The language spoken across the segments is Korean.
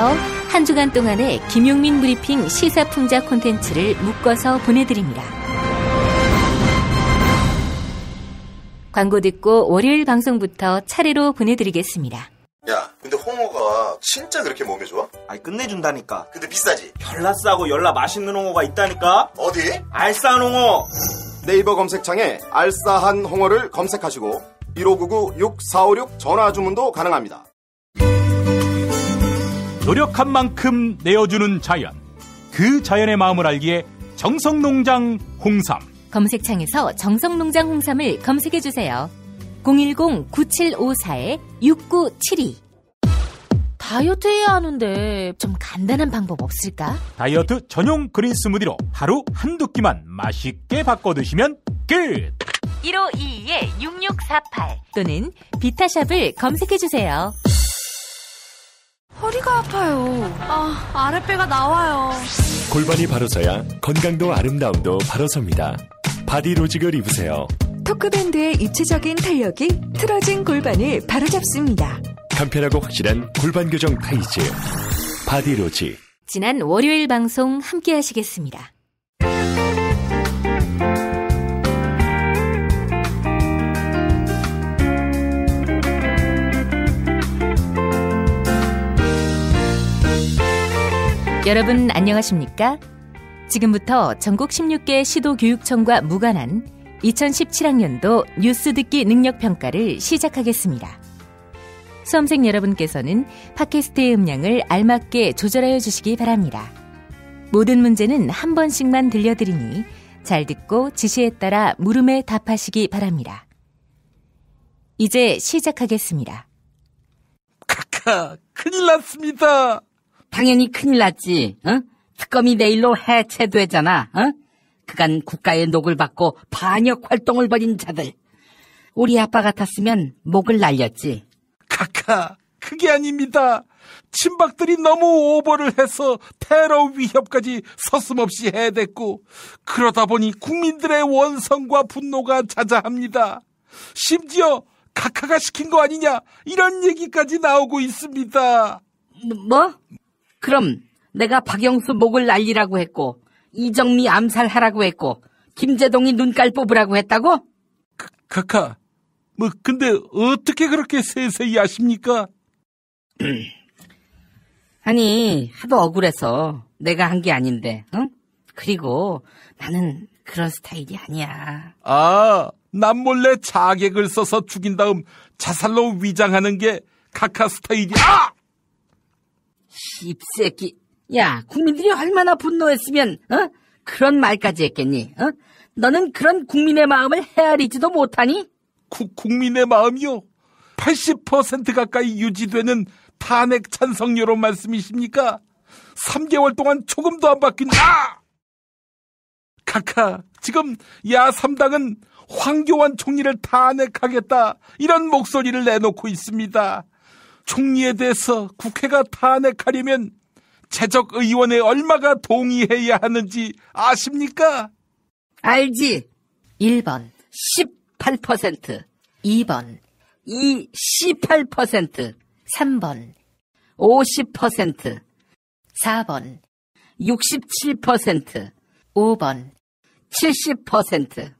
광고에서 한 주간 동안의 김용민 브리핑 시사풍자 콘텐츠를 묶어서 보내드립니다. 광고 듣고 월요일 방송부터 차례로 보내드리겠습니다. 야, 근데 홍어가 진짜 그렇게 몸에 좋아? 아니, 끝내준다니까. 근데 비싸지? 열라 싸고 열라 맛있는 홍어가 있다니까. 어디? 알싸한 홍어. 네이버 검색창에 알싸한 홍어를 검색하시고 1599-6456 전화 주문도 가능합니다. 노력한 만큼 내어주는 자연, 그 자연의 마음을 알기에 정성농장 홍삼. 검색창에서 정성농장 홍삼을 검색해주세요. 010-9754-6972. 다이어트 해야 하는데 좀 간단한 방법 없을까? 다이어트 전용 그린 스무디로 하루 한두 끼만 맛있게 바꿔 드시면 끝! 1522-6648 또는 비타샵을 검색해주세요. 허리가 아파요. 아랫배가 나와요. 골반이 바로 서야 건강도 아름다움도 바로 섭니다. 바디로직을 입으세요. 토크밴드의 입체적인 탄력이 틀어진 골반을 바로잡습니다. 간편하고 확실한 골반 교정 타이즈 바디로직. 지난 월요일 방송 함께 하시겠습니다. 여러분 안녕하십니까? 지금부터 전국 16개 시도교육청과 무관한 2017학년도 뉴스 듣기 능력평가를 시작하겠습니다. 수험생 여러분께서는 팟캐스트의 음량을 알맞게 조절하여 주시기 바랍니다. 모든 문제는 한 번씩만 들려드리니 잘 듣고 지시에 따라 물음에 답하시기 바랍니다. 이제 시작하겠습니다. 카카, 큰일 났습니다. 당연히 큰일 났지. 어? 특검이 내일로 해체되잖아. 어? 그간 국가의 녹을 받고 반역 활동을 벌인 자들. 우리 아빠 같았으면 목을 날렸지. 카카, 그게 아닙니다. 친박들이 너무 오버를 해서 테러 위협까지 서슴없이 해댔고 그러다 보니 국민들의 원성과 분노가 자자합니다. 심지어 카카가 시킨 거 아니냐 이런 얘기까지 나오고 있습니다. 뭐? 그럼 내가 박영수 목을 날리라고 했고 이정미 암살하라고 했고 김재동이 눈깔 뽑으라고 했다고? 카카, 뭐 근데 어떻게 그렇게 세세히 아십니까? 아니, 하도 억울해서 내가 한 게 아닌데, 응? 그리고 나는 그런 스타일이 아니야. 아, 남몰래 자객을 써서 죽인 다음 자살로 위장하는 게 카카 스타일이야. 씹새끼. 야, 국민들이 얼마나 분노했으면 그런 말까지 했겠니? 너는 그런 국민의 마음을 헤아리지도 못하니? 국민의 마음이요? 80% 가까이 유지되는 탄핵 찬성료로 말씀이십니까? 3개월 동안 조금도 안 바뀐 카카, 지금 야3당은 황교안 총리를 탄핵하겠다 이런 목소리를 내놓고 있습니다. 총리에 대해서 국회가 탄핵하려면 재적 의원에 얼마가 동의해야 하는지 아십니까? 알지. 1번 18%, 2번 18%, 3번 50%, 4번 67%, 5번 70%.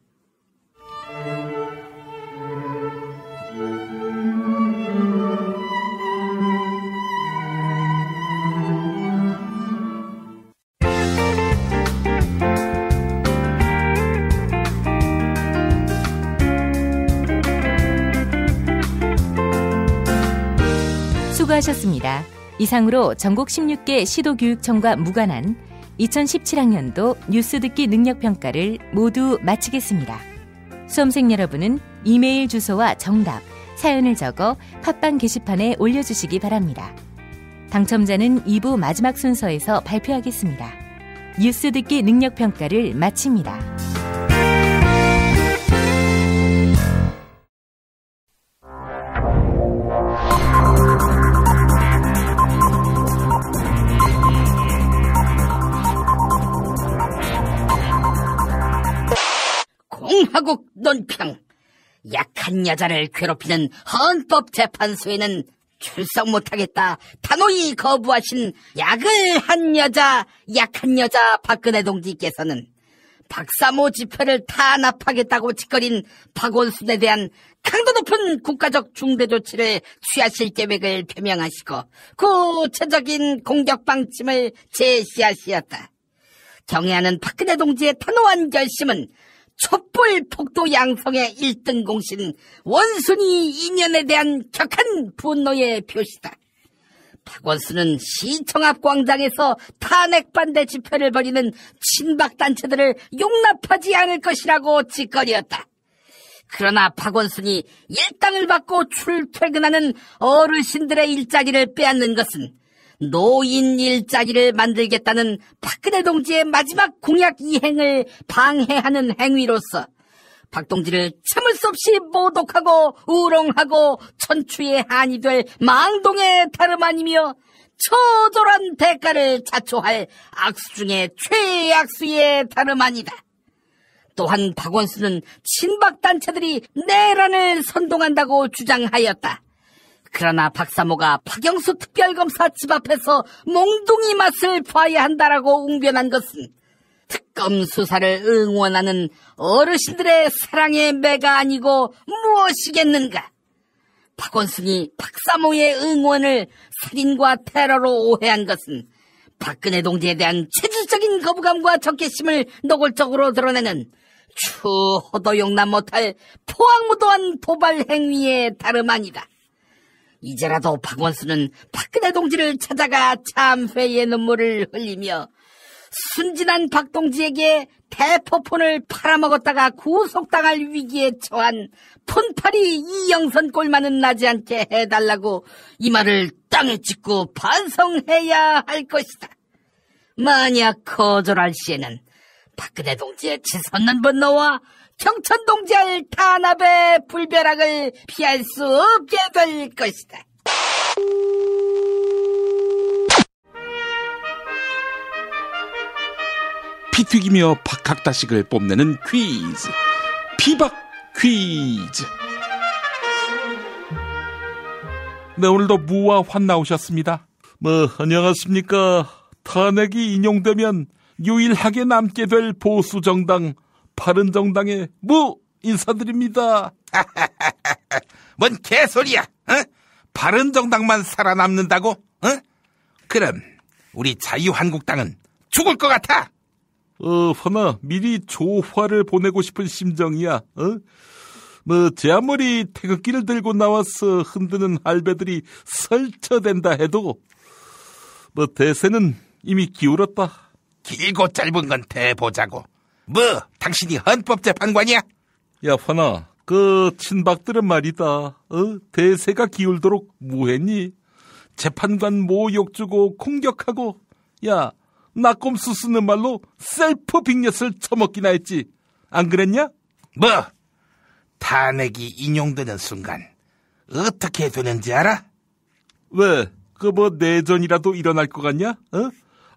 수고하셨습니다. 이상으로 전국 16개 시도교육청과 무관한 2017학년도 뉴스 듣기 능력평가를 모두 마치겠습니다. 수험생 여러분은 이메일 주소와 정답, 사연을 적어 팟빵 게시판에 올려주시기 바랍니다. 당첨자는 2부 마지막 순서에서 발표하겠습니다. 뉴스 듣기 능력평가를 마칩니다. 공화국 논평. 약한 여자를 괴롭히는 헌법재판소에는 출석 못하겠다 단호히 거부하신 약한 여자 박근혜 동지께서는 박사모 집회를 탄압하겠다고 짓거린 박원순에 대한 강도 높은 국가적 중대 조치를 취하실 계획을 표명하시고 구체적인 공격 방침을 제시하시었다. 경애하는 박근혜 동지의 단호한 결심은 촛불 폭도 양성의 1등 공신 원순이 인연에 대한 격한 분노의 표시다. 박원순은 시청 앞 광장에서 탄핵 반대 집회를 벌이는 친박단체들을 용납하지 않을 것이라고 짓거리었다. 그러나 박원순이 일당을 받고 출퇴근하는 어르신들의 일자리를 빼앗는 것은 노인 일자리를 만들겠다는 박근혜 동지의 마지막 공약 이행을 방해하는 행위로서 박 동지를 참을 수 없이 모독하고 우롱하고 천추의 한이 될 망동의 다름 아니며 처절한 대가를 자초할 악수 중에 최악수의 다름 아니다. 또한 박원순은 친박단체들이 내란을 선동한다고 주장하였다. 그러나 박사모가 박영수 특별검사 집 앞에서 몽둥이 맛을 봐야 한다라고 웅변한 것은 특검 수사를 응원하는 어르신들의 사랑의 매가 아니고 무엇이겠는가? 박원순이 박사모의 응원을 살인과 테러로 오해한 것은 박근혜 동지에 대한 체질적인 거부감과 적개심을 노골적으로 드러내는 추호도 용납 못할 포악무도한 도발 행위의 다름 아니다. 이제라도 박원순은 박근혜 동지를 찾아가 참회의 눈물을 흘리며 순진한 박 동지에게 대포폰을 팔아먹었다가 구속당할 위기에 처한 폰파리 이영선 꼴만은 나지 않게 해달라고 이 말을 땅에 찍고 반성해야 할 것이다. 만약 거절할 시에는 박근혜 동지의 치솟는 분노와 경천 동지의 탄압의 불벼락을 피할 수 없게 될 것이다. 피 튀기며 박학다식을 뽐내는 퀴즈, 피박 퀴즈. 네, 오늘도 무와 환 나오셨습니다. 안녕하십니까. 탄핵이 인용되면 유일하게 남게 될 보수정당 바른정당의 무 인사드립니다. 뭔 개소리야? 어? 바른정당만 살아남는다고? 어? 그럼 우리 자유한국당은 죽을 것 같아. 허나 미리 조화를 보내고 싶은 심정이야. 제 아무리 태극기를 들고 나와서 흔드는 할배들이 설쳐댄다 해도 대세는 이미 기울었다. 길고 짧은 건 대보자고. 당신이 헌법재판관이야? 야, 환아, 친박들은 말이다. 대세가 기울도록 뭐했니? 재판관 모욕 주고 공격하고, 야, 낙곰수 쓰는 말로 셀프 빅엿을 처먹기나 했지. 안 그랬냐? 탄핵이 인용되는 순간 어떻게 되는지 알아? 왜? 내전이라도 일어날 것 같냐?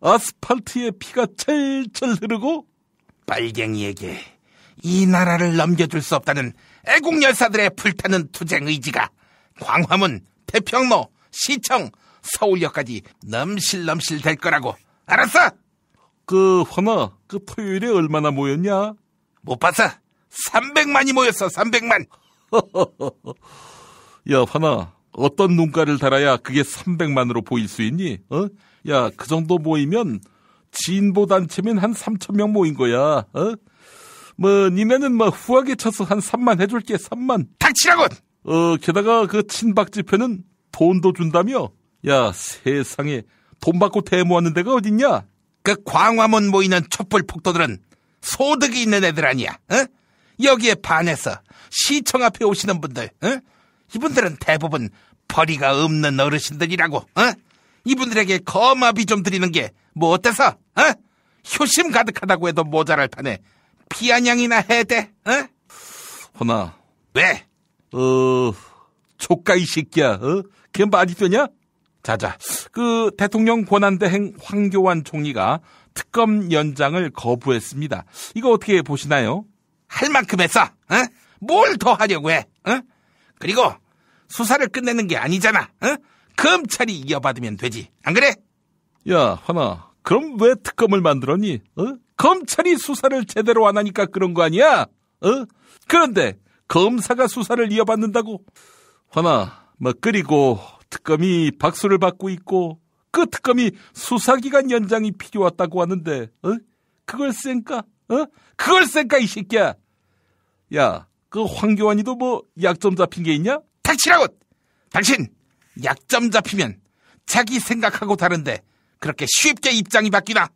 아스팔트에 피가 철철 흐르고? 빨갱이에게 이 나라를 넘겨줄 수 없다는 애국열사들의 불타는 투쟁 의지가 광화문, 태평로, 시청, 서울역까지 넘실넘실 될 거라고. 알았어? 환아, 토요일에 얼마나 모였냐? 못 봤어. 300만이 모였어, 300만. 야, 환아, 어떤 눈가를 달아야 그게 300만으로 보일 수 있니? 야, 그 정도 모이면 진보단체면 한 3,000명 모인 거야. 니네는 후하게 쳐서 한 3만 해줄게, 3만. 닥치라고! 게다가 친박 집회는 돈도 준다며? 야, 세상에 돈 받고 데모하는 데가 어딨냐? 광화문 모이는 촛불 폭도들은 소득이 있는 애들 아니야. 여기에 반해서 시청 앞에 오시는 분들, 이분들은 대부분 벌이가 없는 어르신들이라고. 이분들에게 거마비 좀 드리는 게 어때서? 효심 가득하다고 해도 모자랄 판에 비아냥이나 해야 돼. 허나. 왜? 조카 이 새끼야. 그게 말이 되냐? 자자, 대통령 권한대행 황교안 총리가 특검 연장을 거부했습니다. 이거 어떻게 보시나요? 할 만큼 했어. 뭘 더 하려고 해? 그리고 수사를 끝내는 게 아니잖아. 검찰이 이어받으면 되지. 안 그래? 야, 환아, 그럼 왜 특검을 만들었니? 검찰이 수사를 제대로 안 하니까 그런 거 아니야? 그런데 검사가 수사를 이어받는다고? 환아, 그리고 특검이 박수를 받고 있고 그 특검이 수사기간 연장이 필요하다고 하는데 그걸 쌩까? 그걸 쌩까 이 새끼야. 야, 그 황교안이도 약점 잡힌 게 있냐? 닥치라고! 당신 약점 잡히면 자기 생각하고 다른데 그렇게 쉽게 입장이 바뀌나?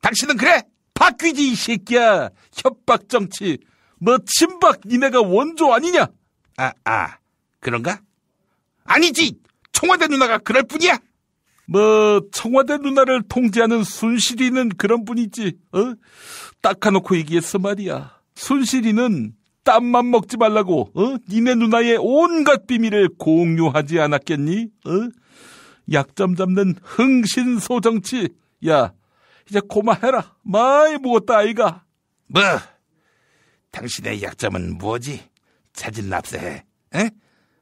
당신은 그래? 바뀌지 이 새끼야. 협박 정치. 친박 니네가 원조 아니냐? 그런가? 아니지. 청와대 누나가 그럴 뿐이야. 청와대 누나를 통제하는 순실이는 그런 분이지. 닦아놓고 얘기했어 말이야. 순실이는 땀만 먹지 말라고 니네 누나의 온갖 비밀을 공유하지 않았겠니? 약점 잡는 흥신소정치. 야, 이제 고마해라. 많이 먹었다 아이가. 당신의 약점은 뭐지? 자진 납세해.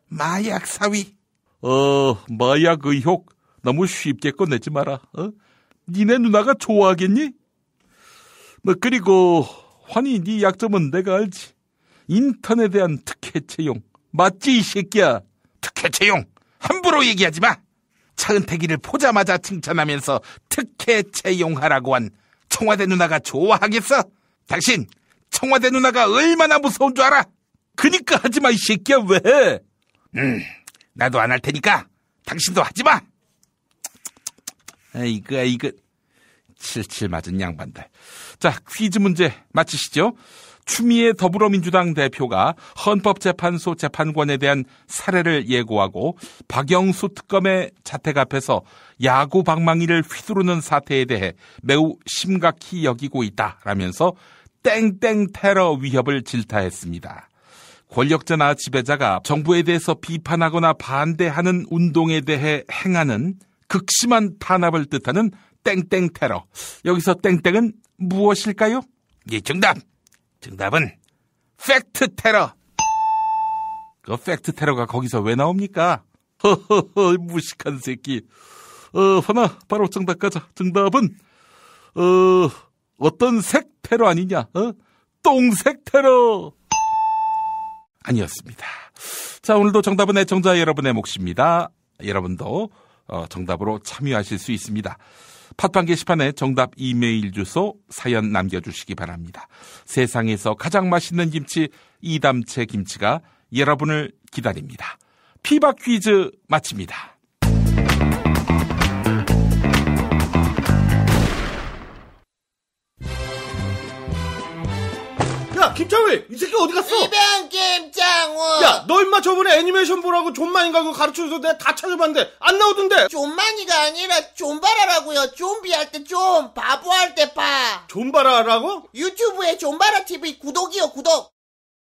마약 사위. 마약 의혹 너무 쉽게 꺼내지 마라. 니네 누나가 좋아하겠니? 그리고 환희 네 약점은 내가 알지. 인턴에 대한 특혜 채용. 맞지 이 새끼야? 특혜 채용 함부로 얘기하지 마. 차은택이를 보자마자 칭찬하면서 특혜 채용하라고 한 청와대 누나가 좋아하겠어? 당신 청와대 누나가 얼마나 무서운 줄 알아? 그니까 하지마 이 새끼야. 왜? 나도 안 할 테니까 당신도 하지마. 이거 칠칠 맞은 양반들. 자, 퀴즈 문제 맞히시죠? 추미애 더불어민주당 대표가 헌법재판소 재판관에 대한 사례를 예고하고 박영수 특검의 자택 앞에서 야구 방망이를 휘두르는 사태에 대해 매우 심각히 여기고 있다라면서 땡땡 테러 위협을 질타했습니다. 권력자나 지배자가 정부에 대해서 비판하거나 반대하는 운동에 대해 행하는 극심한 탄압을 뜻하는 땡땡 테러. 여기서 땡땡은 무엇일까요? 예, 정답은 팩트 테러. 그 팩트 테러가 거기서 왜 나옵니까? 허허허, 무식한 새끼. 하나 바로 정답 가자. 정답은 어떤 색 테러 아니냐? 똥색 테러. 아니었습니다. 자, 오늘도 정답은 애청자 여러분의 몫입니다. 여러분도 정답으로 참여하실 수 있습니다. 팟빵 게시판에 정답 이메일 주소 사연 남겨주시기 바랍니다. 세상에서 가장 맛있는 김치 이담채 김치가 여러분을 기다립니다. 피박 퀴즈 마칩니다. 야, 김창회, 이 새끼 어디 갔어? 이병 김창호. 야, 너 임마 저번에 애니메이션 보라고 존만인가 그거 가르쳐줘서 내가 다 찾아봤는데 안 나오던데. 존만이가 아니라 존바라라고요. 좀비 할 때 좀, 바보 할 때 바. 존바라라고? 유튜브에 존바라 TV 구독이요, 구독.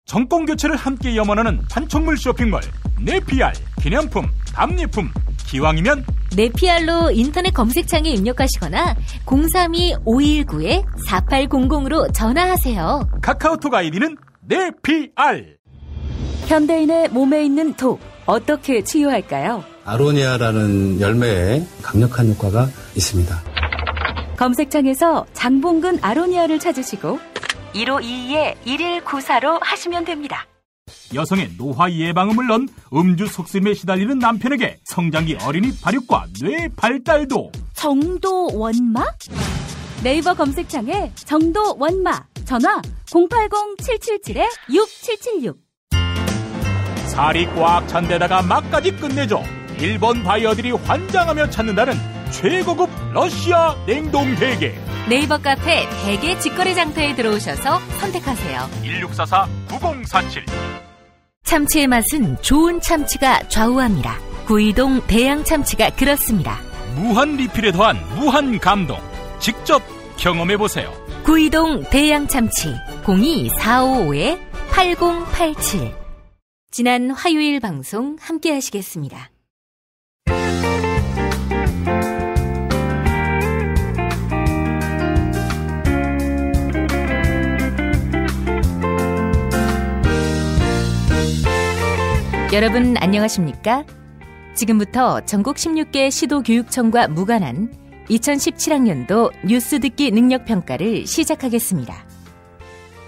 정권 교체를 함께 염원하는 판촉물 쇼핑몰 네피알. 기념품, 답례품, 기왕이면 네피알로 인터넷 검색창에 입력하시거나 032-519-4800으로 전화하세요. 카카오톡 아이디는 네피알. 현대인의 몸에 있는 독, 어떻게 치유할까요? 아로니아라는 열매에 강력한 효과가 있습니다. 검색창에서 장봉근 아로니아를 찾으시고 1522-1194로 하시면 됩니다. 여성의 노화 예방은 물론 음주 속셈에 시달리는 남편에게 성장기 어린이 발육과 뇌 발달도. 정도 원마? 네이버 검색창에 정도 원마, 전화 080-777-6776. 살이 꽉 찬 데다가 막까지 끝내줘. 일본 바이어들이 환장하며 찾는다는 최고급 러시아 냉동 대게. 네이버 카페 대게 직거래 장터에 들어오셔서 선택하세요. 1644-9047. 참치의 맛은 좋은 참치가 좌우합니다. 구이동 대양 참치가 그렇습니다. 무한 리필에 더한 무한 감동. 직접 경험해보세요. 구이동 대양 참치 02-455-8087. 지난 화요일 방송 함께 하시겠습니다. 여러분 안녕하십니까? 지금부터 전국 16개 시도교육청과 무관한 2017학년도 뉴스 듣기 능력평가를 시작하겠습니다.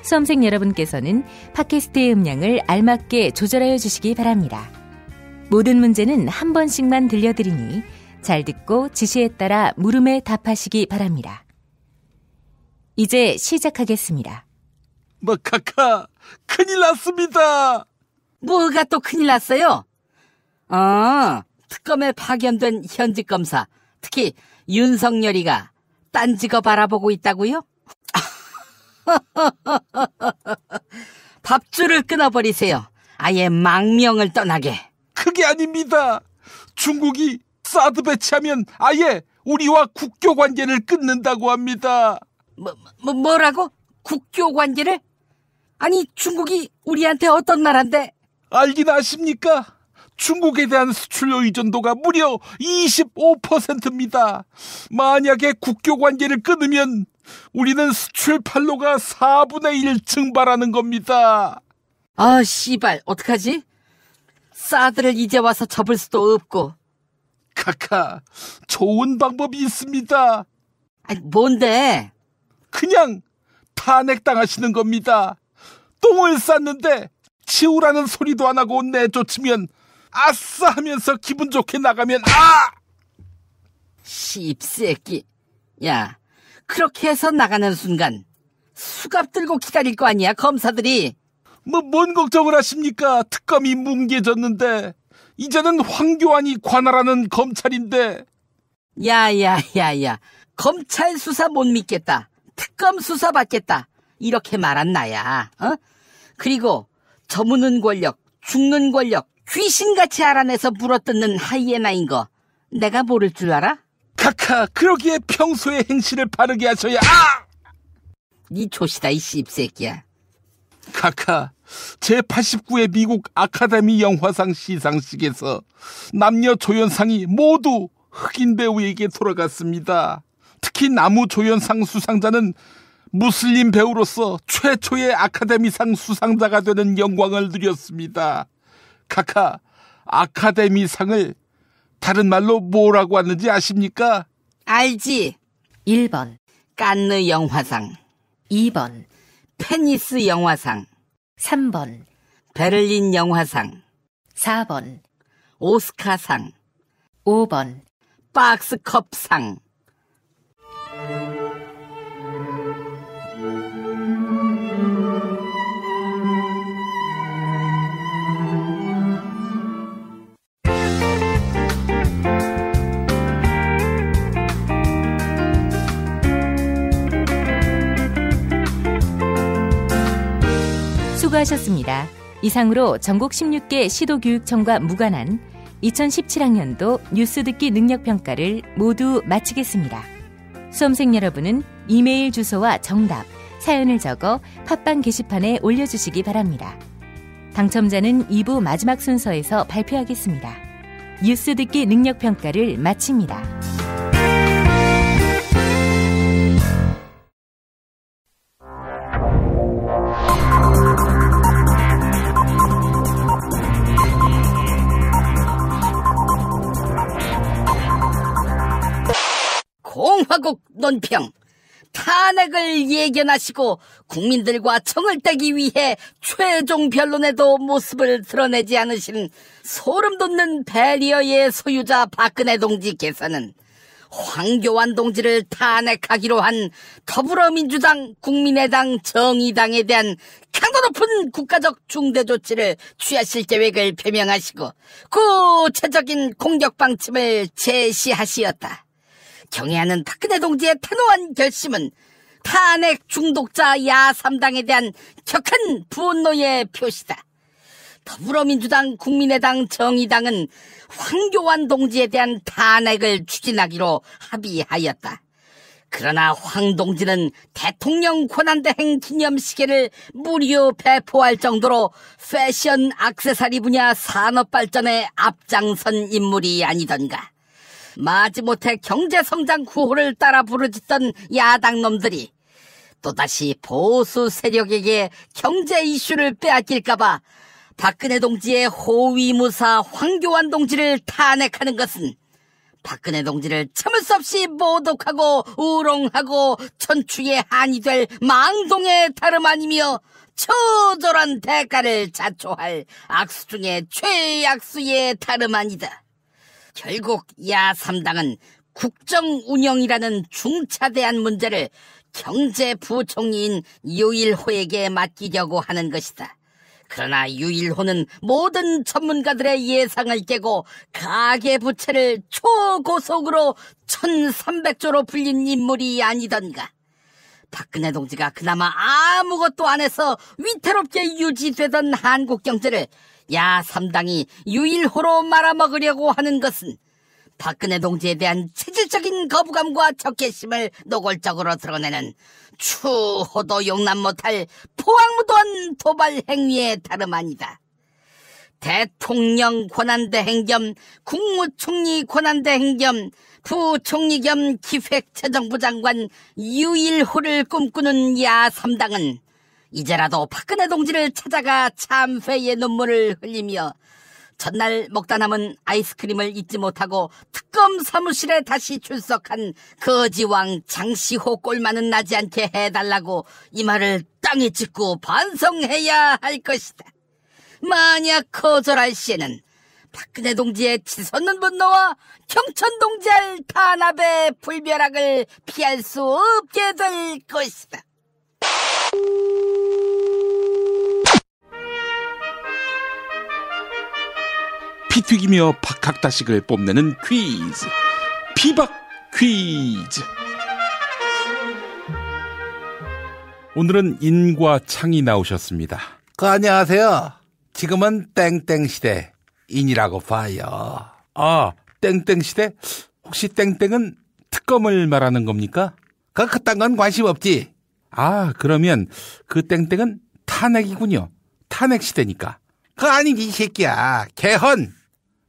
수험생 여러분께서는 팟캐스트의 음량을 알맞게 조절하여 주시기 바랍니다. 모든 문제는 한 번씩만 들려드리니 잘 듣고 지시에 따라 물음에 답하시기 바랍니다. 이제 시작하겠습니다. 카카, 큰일 났습니다. 뭐가 또 큰일 났어요? 특검에 파견된 현직 검사, 특히 윤석열이가 딴지거 바라보고 있다고요? 밥줄을 끊어버리세요. 아예 망명을 떠나게. 그게 아닙니다. 중국이 사드 배치하면 아예 우리와 국교 관계를 끊는다고 합니다. 뭐라고? 국교 관계를? 아니, 중국이 우리한테 어떤 나라인데? 알긴 아십니까? 중국에 대한 수출 의존도가 무려 25%입니다. 만약에 국교 관계를 끊으면 우리는 수출 판로가 4분의 1 증발하는 겁니다. 아, 씨발, 어떡하지? 사드를 이제 와서 접을 수도 없고. 카카, 좋은 방법이 있습니다. 아니, 뭔데? 그냥 탄핵당하시는 겁니다. 똥을 쌌는데 치우라는 소리도 안 하고 내쫓으면 아싸 하면서 기분 좋게 나가면 씹새끼. 야, 그렇게 해서 나가는 순간 수갑 들고 기다릴 거 아니야, 검사들이. 뭔 걱정을 하십니까? 특검이 뭉개졌는데 이제는 황교안이 관할하는 검찰인데. 야야야야, 검찰 수사 못 믿겠다, 특검 수사 받겠다, 이렇게 말한 나야. 그리고 저무는 권력, 죽는 권력 귀신같이 알아내서 물어뜯는 하이에나인 거 내가 모를 줄 알아? 카카, 그러기에 평소에 행실을 바르게 하셔야. 니 조시다, 이 씹새끼야. 카카, 제89회 미국 아카데미 영화상 시상식에서 남녀 조연상이 모두 흑인 배우에게 돌아갔습니다. 특히 나무 조연상 수상자는 무슬림 배우로서 최초의 아카데미상 수상자가 되는 영광을 누렸습니다. 카카, 아카데미상을 다른 말로 뭐라고 하는지 아십니까? 알지. 1번 칸느 영화상, 2번 페니스 영화상, 3번 베를린 영화상, 4번 오스카상, 5번 박스컵상. 수고하셨습니다. 이상으로 전국 16개 시도교육청과 무관한 2017학년도 뉴스 듣기 능력평가를 모두 마치겠습니다. 수험생 여러분은 이메일 주소와 정답, 사연을 적어 팟빵 게시판에 올려주시기 바랍니다. 당첨자는 2부 마지막 순서에서 발표하겠습니다. 뉴스 듣기 능력평가를 마칩니다. 공화국 논평, 탄핵을 예견하시고 국민들과 정을 떼기 위해 최종 변론에도 모습을 드러내지 않으신 소름돋는 배리어의 소유자 박근혜 동지께서는 황교안 동지를 탄핵하기로 한 더불어민주당, 국민의당, 정의당에 대한 강도 높은 국가적 중대조치를 취하실 계획을 표명하시고 구체적인 공격 방침을 제시하시었다. 경애하는 박근혜 동지의 단호한 결심은 탄핵 중독자 야3당에 대한 격한 분노의 표시다. 더불어민주당, 국민의당, 정의당은 황교안 동지에 대한 탄핵을 추진하기로 합의하였다. 그러나 황 동지는 대통령 권한대행 기념시계를 무료 배포할 정도로 패션 액세서리 분야 산업 발전에 앞장선 인물이 아니던가. 마지못해 경제성장 구호를 따라 부르짖던 야당놈들이 또다시 보수 세력에게 경제 이슈를 빼앗길까봐 박근혜 동지의 호위무사 황교안 동지를 탄핵하는 것은 박근혜 동지를 참을 수 없이 모독하고 우롱하고 천추의 한이 될 망동의 다름 아니며 처절한 대가를 자초할 악수 중에 최악수의 다름 아니다. 결국 야3당은 국정운영이라는 중차대한 문제를 경제부총리인 유일호에게 맡기려고 하는 것이다. 그러나 유일호는 모든 전문가들의 예상을 깨고 가계부채를 초고속으로 1300조로 불린 인물이 아니던가. 박근혜 동지가 그나마 아무것도 안 해서 위태롭게 유지되던 한국 경제를 야3당이 유일호로 말아먹으려고 하는 것은 박근혜 동지에 대한 체질적인 거부감과 적개심을 노골적으로 드러내는 추호도 용납 못할 포악무도한 도발 행위에 다름 아니다. 대통령 권한대행 겸 국무총리 권한대행 겸 부총리 겸 기획재정부 장관 유일호를 꿈꾸는 야3당은 이제라도 박근혜 동지를 찾아가 참회의 눈물을 흘리며 전날 먹다 남은 아이스크림을 잊지 못하고 특검 사무실에 다시 출석한 거지왕 장시호 꼴만은 나지 않게 해달라고 이 말을 땅에 찍고 반성해야 할 것이다. 만약 거절할 시에는 박근혜 동지의 치솟는 분노와 경천 동지의 탄압의 불벼락을 피할 수 없게 될 것이다. 피 튀기며 박학다식을 뽐내는 퀴즈, 피박 퀴즈. 오늘은 인과 창이 나오셨습니다. 안녕하세요. 지금은 땡땡시대 인이라고 봐요. 아, 땡땡시대? 혹시 땡땡은 특검을 말하는 겁니까? 그딴 건 관심 없지. 아, 그러면 그 땡땡은 탄핵이군요. 탄핵시대니까. 아니지, 이 새끼야. 개헌.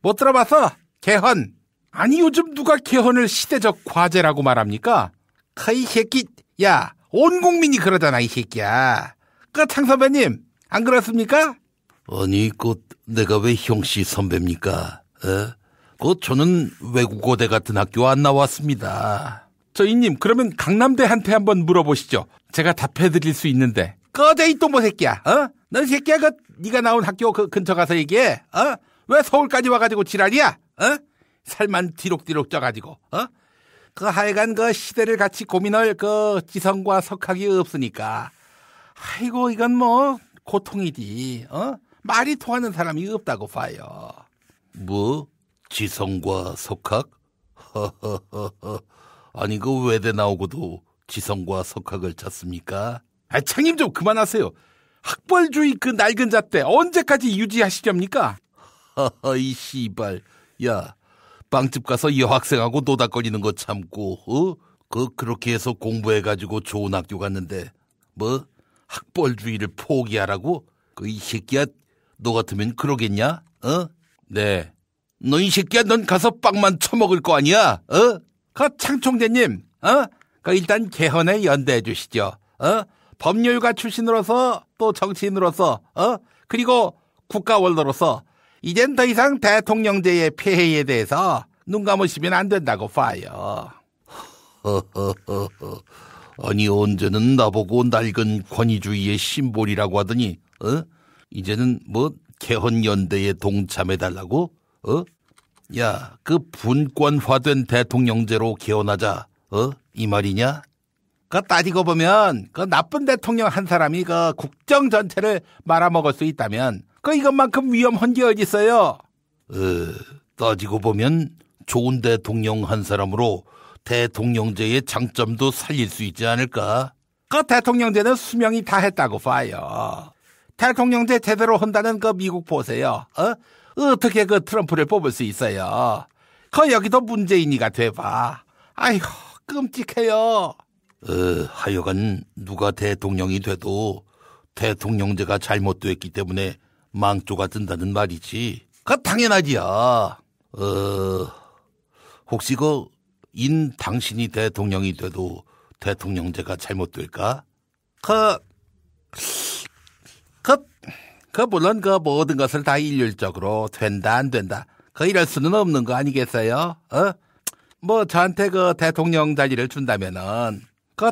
못 들어봤어? 개헌. 아니, 요즘 누가 개헌을 시대적 과제라고 말합니까? 이 새끼. 야, 온 국민이 그러잖아, 이 새끼야. 창 선배님, 안 그렇습니까? 아니, 내가 왜 형씨 선배입니까? 저는 외국어대 같은 학교 안 나왔습니다. 이님, 그러면 강남대한테 한번 물어보시죠. 제가 답해드릴 수 있는데. 꺼져, 이 똥보 새끼야. 넌 새끼야, 네가 나온 학교 근처 가서 얘기해. 왜 서울까지 와가지고 지랄이야? 살만 뒤룩뒤룩 쪄가지고. 하여간 시대를 같이 고민할 지성과 석학이 없으니까. 아이고, 이건 뭐 고통이지. 말이 통하는 사람이 없다고 봐요. 뭐? 지성과 석학? 아니, 외대 나오고도 지성과 석학을 찾습니까? 창님 좀 그만하세요. 학벌주의 낡은 잣대 언제까지 유지하시렵니까? 이 씨발. 야, 빵집 가서 여학생하고 노닥거리는 거 참고 그렇게 해서 공부해가지고 좋은 학교 갔는데 뭐 학벌주의를 포기하라고? 이 새끼야, 너 같으면 그러겠냐? 네. 너 이 새끼야, 넌 가서 빵만 처먹을 거 아니야? 창총재님, 일단 개헌에 연대해 주시죠. 법률가 출신으로서 또 정치인으로서 그리고 국가원로로서 이젠 더 이상 대통령제의 폐해에 대해서 눈 감으시면 안 된다고 봐요. 아니, 언제는 나보고 낡은 권위주의의 심볼이라고 하더니 이제는 뭐 개헌연대에 동참해달라고? 야, 분권화된 대통령제로 개헌하자. 이 말이냐? 따지고 보면 나쁜 대통령 한 사람이 국정 전체를 말아먹을 수 있다면 이것만큼 위험한 게 어디 있어요? 따지고 보면 좋은 대통령 한 사람으로 대통령제의 장점도 살릴 수 있지 않을까? 대통령제는 수명이 다 했다고 봐요. 대통령제 제대로 한다는 미국 보세요. 어떻게 트럼프를 뽑을 수 있어요? 여기도 문재인이가 돼봐. 아이고, 끔찍해요. 하여간 누가 대통령이 돼도 대통령제가 잘못됐기 때문에 망조가 든다는 말이지. 당연하지요. 혹시 당신이 대통령이 돼도 대통령제가 잘못될까? 물론 모든 것을 다 일률적으로 된다 안 된다 이럴 수는 없는 거 아니겠어요? 저한테 대통령 자리를 준다면은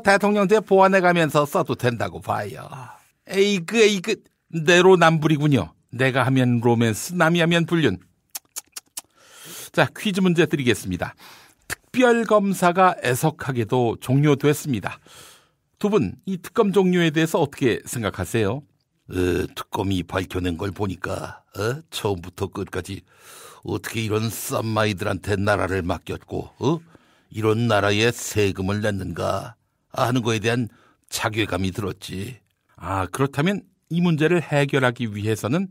대통령제 보완해가면서 써도 된다고 봐요. 에이그 내로남불이군요. 내가 하면 로맨스, 남이 하면 불륜. 자, 퀴즈 문제 드리겠습니다. 특별검사가 애석하게도 종료됐습니다. 두 분, 이 특검 종료에 대해서 어떻게 생각하세요? 특검이 밝혀낸 걸 보니까 처음부터 끝까지 어떻게 이런 쌈마이들한테 나라를 맡겼고 이런 나라에 세금을 냈는가 하는 거에 대한 자괴감이 들었지. 그렇다면 이 문제를 해결하기 위해서는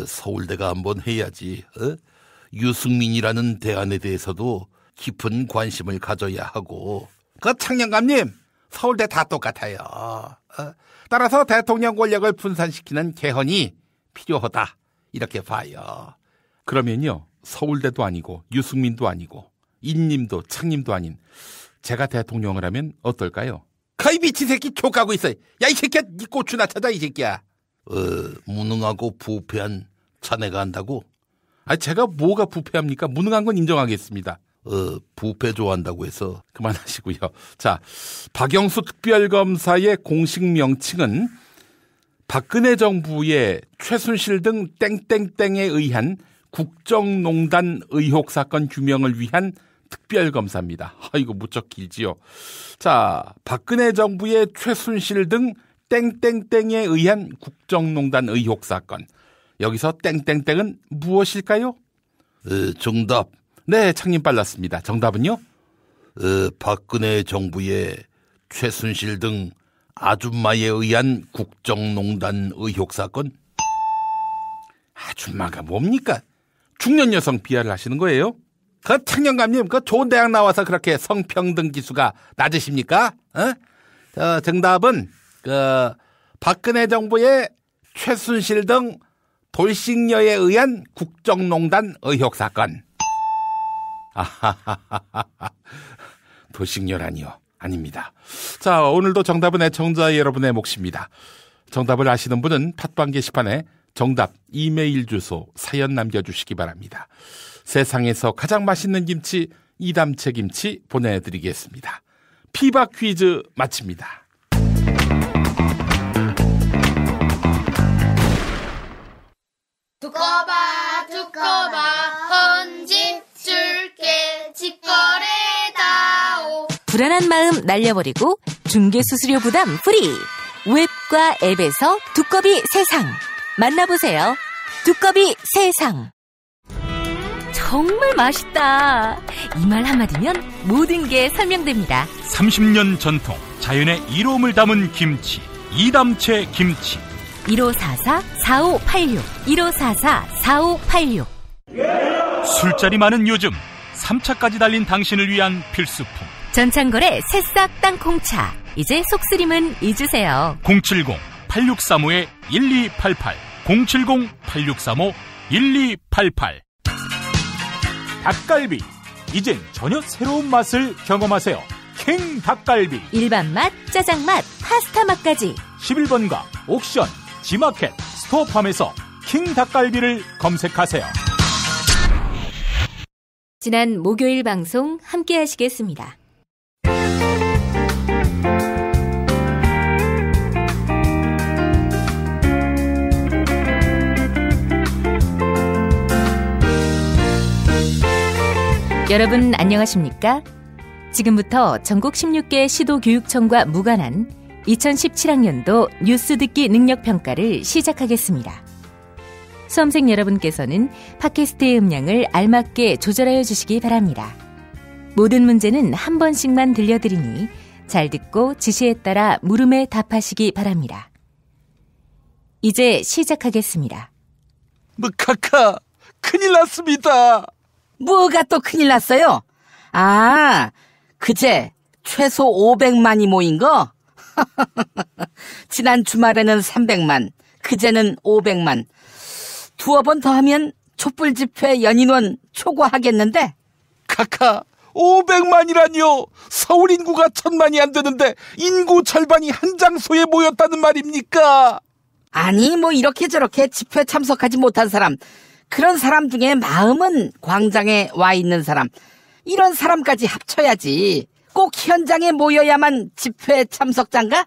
서울대가 한번 해야지. 유승민이라는 대안에 대해서도 깊은 관심을 가져야 하고. 창녕감님, 서울대 다 똑같아요. 따라서 대통령 권력을 분산시키는 개헌이 필요하다 이렇게 봐요. 그러면요, 서울대도 아니고 유승민도 아니고 인님도 창님도 아닌 제가 대통령을 하면 어떨까요? 이 미친 새끼 족하고 있어. 야, 이 새끼야, 네 고추나 찾아, 이 새끼야. 무능하고 부패한 자네가 한다고? 제가 뭐가 부패합니까? 무능한 건 인정하겠습니다. 부패 좋아한다고 해서 그만하시고요. 자, 박영수 특별검사의 공식 명칭은 박근혜 정부의 최순실 등 땡땡땡에 의한 국정농단 의혹 사건 규명을 위한 특별검사입니다. 이거 무척 길지요. 자, 박근혜 정부의 최순실 등 땡땡땡에 의한 국정농단 의혹 사건. 여기서 땡땡땡은 무엇일까요? 정답. 네, 창님 빨랐습니다. 정답은요? 박근혜 정부의 최순실 등 아줌마에 의한 국정농단 의혹 사건. 아줌마가 뭡니까? 중년 여성 비하를 하시는 거예요? 창녕감님, 좋은 대학 나와서 그렇게 성평등 지수가 낮으십니까? 정답은 박근혜 정부의 최순실 등 돌싱녀에 의한 국정농단 의혹 사건. 돌싱녀라니요? 아닙니다. 자, 오늘도 정답은 애청자 여러분의 몫입니다. 정답을 아시는 분은 팟빵 게시판에 정답, 이메일 주소, 사연 남겨주시기 바랍니다. 세상에서 가장 맛있는 김치, 이담채 김치 보내드리겠습니다. 피박 퀴즈 마칩니다. 두꺼봐 헌집 줄게 직거래다오. 불안한 마음 날려버리고 중개수수료 부담 프리. 웹과 앱에서 두꺼비 세상 만나보세요. 두꺼비 세상. 정말 맛있다. 이 말 한마디면 모든 게 설명됩니다. 30년 전통 자연의 이로움을 담은 김치, 이담채 김치. 1544-4586 1544-4586. 술자리 많은 요즘 3차까지 달린 당신을 위한 필수품 전창걸의 새싹 땅콩차. 이제 속쓰림은 잊으세요. 070-8635-1288 070-8635-1288. 닭갈비, 이젠 전혀 새로운 맛을 경험하세요. 킹 닭갈비. 일반 맛, 짜장 맛, 파스타 맛까지. 11번가 옥션, 지마켓, 스토어팜에서 킹 닭갈비를 검색하세요. 지난 목요일 방송 함께 하시겠습니다. 여러분 안녕하십니까? 지금부터 전국 16개 시도교육청과 무관한 2017학년도 뉴스 듣기 능력평가를 시작하겠습니다. 수험생 여러분께서는 팟캐스트의 음량을 알맞게 조절하여 주시기 바랍니다. 모든 문제는 한 번씩만 들려드리니 잘 듣고 지시에 따라 물음에 답하시기 바랍니다. 이제 시작하겠습니다. 카카, 큰일 났습니다. 뭐가 또 큰일 났어요? 그제 최소 500만이 모인 거? 지난 주말에는 300만, 그제는 500만. 두어 번 더 하면 촛불 집회 연인원 초과하겠는데? 카카, 500만이라니요? 서울 인구가 1000만이 안 되는데 인구 절반이 한 장소에 모였다는 말입니까? 아니 뭐 이렇게 저렇게 집회에 참석하지 못한 사람, 그런 사람 중에 마음은 광장에 와 있는 사람, 이런 사람까지 합쳐야지 꼭 현장에 모여야만 집회 참석자인가?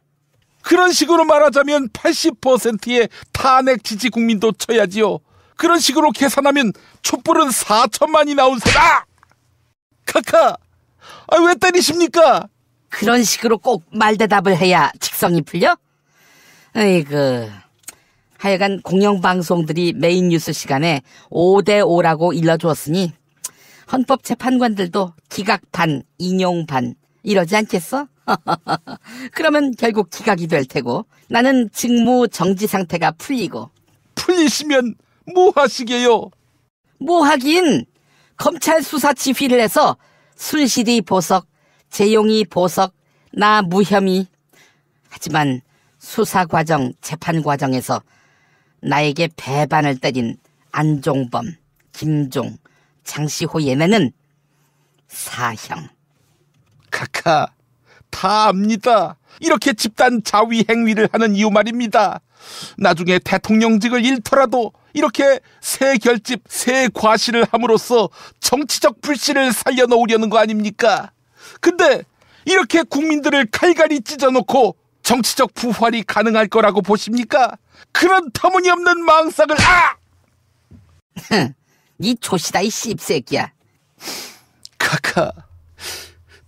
그런 식으로 말하자면 80%의 탄핵 지지 국민도 쳐야지요. 그런 식으로 계산하면 촛불은 4천만이 나온 셈아! 카카! 왜 때리십니까? 그런 식으로 꼭 말대답을 해야 직성이 풀려? 아이고, 하여간 공영방송들이 메인 뉴스 시간에 5대5라고 일러주었으니 헌법재판관들도 기각반, 인용반 이러지 않겠어? 그러면 결국 기각이 될 테고 나는 직무 정지 상태가 풀리고. 풀리시면 뭐 하시게요? 뭐 하긴, 검찰 수사 지휘를 해서 순실이 보석, 재용이 보석, 나 무혐의. 하지만 수사 과정, 재판 과정에서 나에게 배반을 때린 안종범, 김종, 장시호 얘네는 사형. 카카, 다 압니다. 이렇게 집단 자위 행위를 하는 이유 말입니다. 나중에 대통령직을 잃더라도 이렇게 새 결집, 새 과시를 함으로써 정치적 불씨를 살려놓으려는 거 아닙니까? 근데 이렇게 국민들을 칼갈이 찢어놓고 정치적 부활이 가능할 거라고 보십니까? 그런 터무니없는 망상을. 니 조시다 이 씹새끼야. 카카,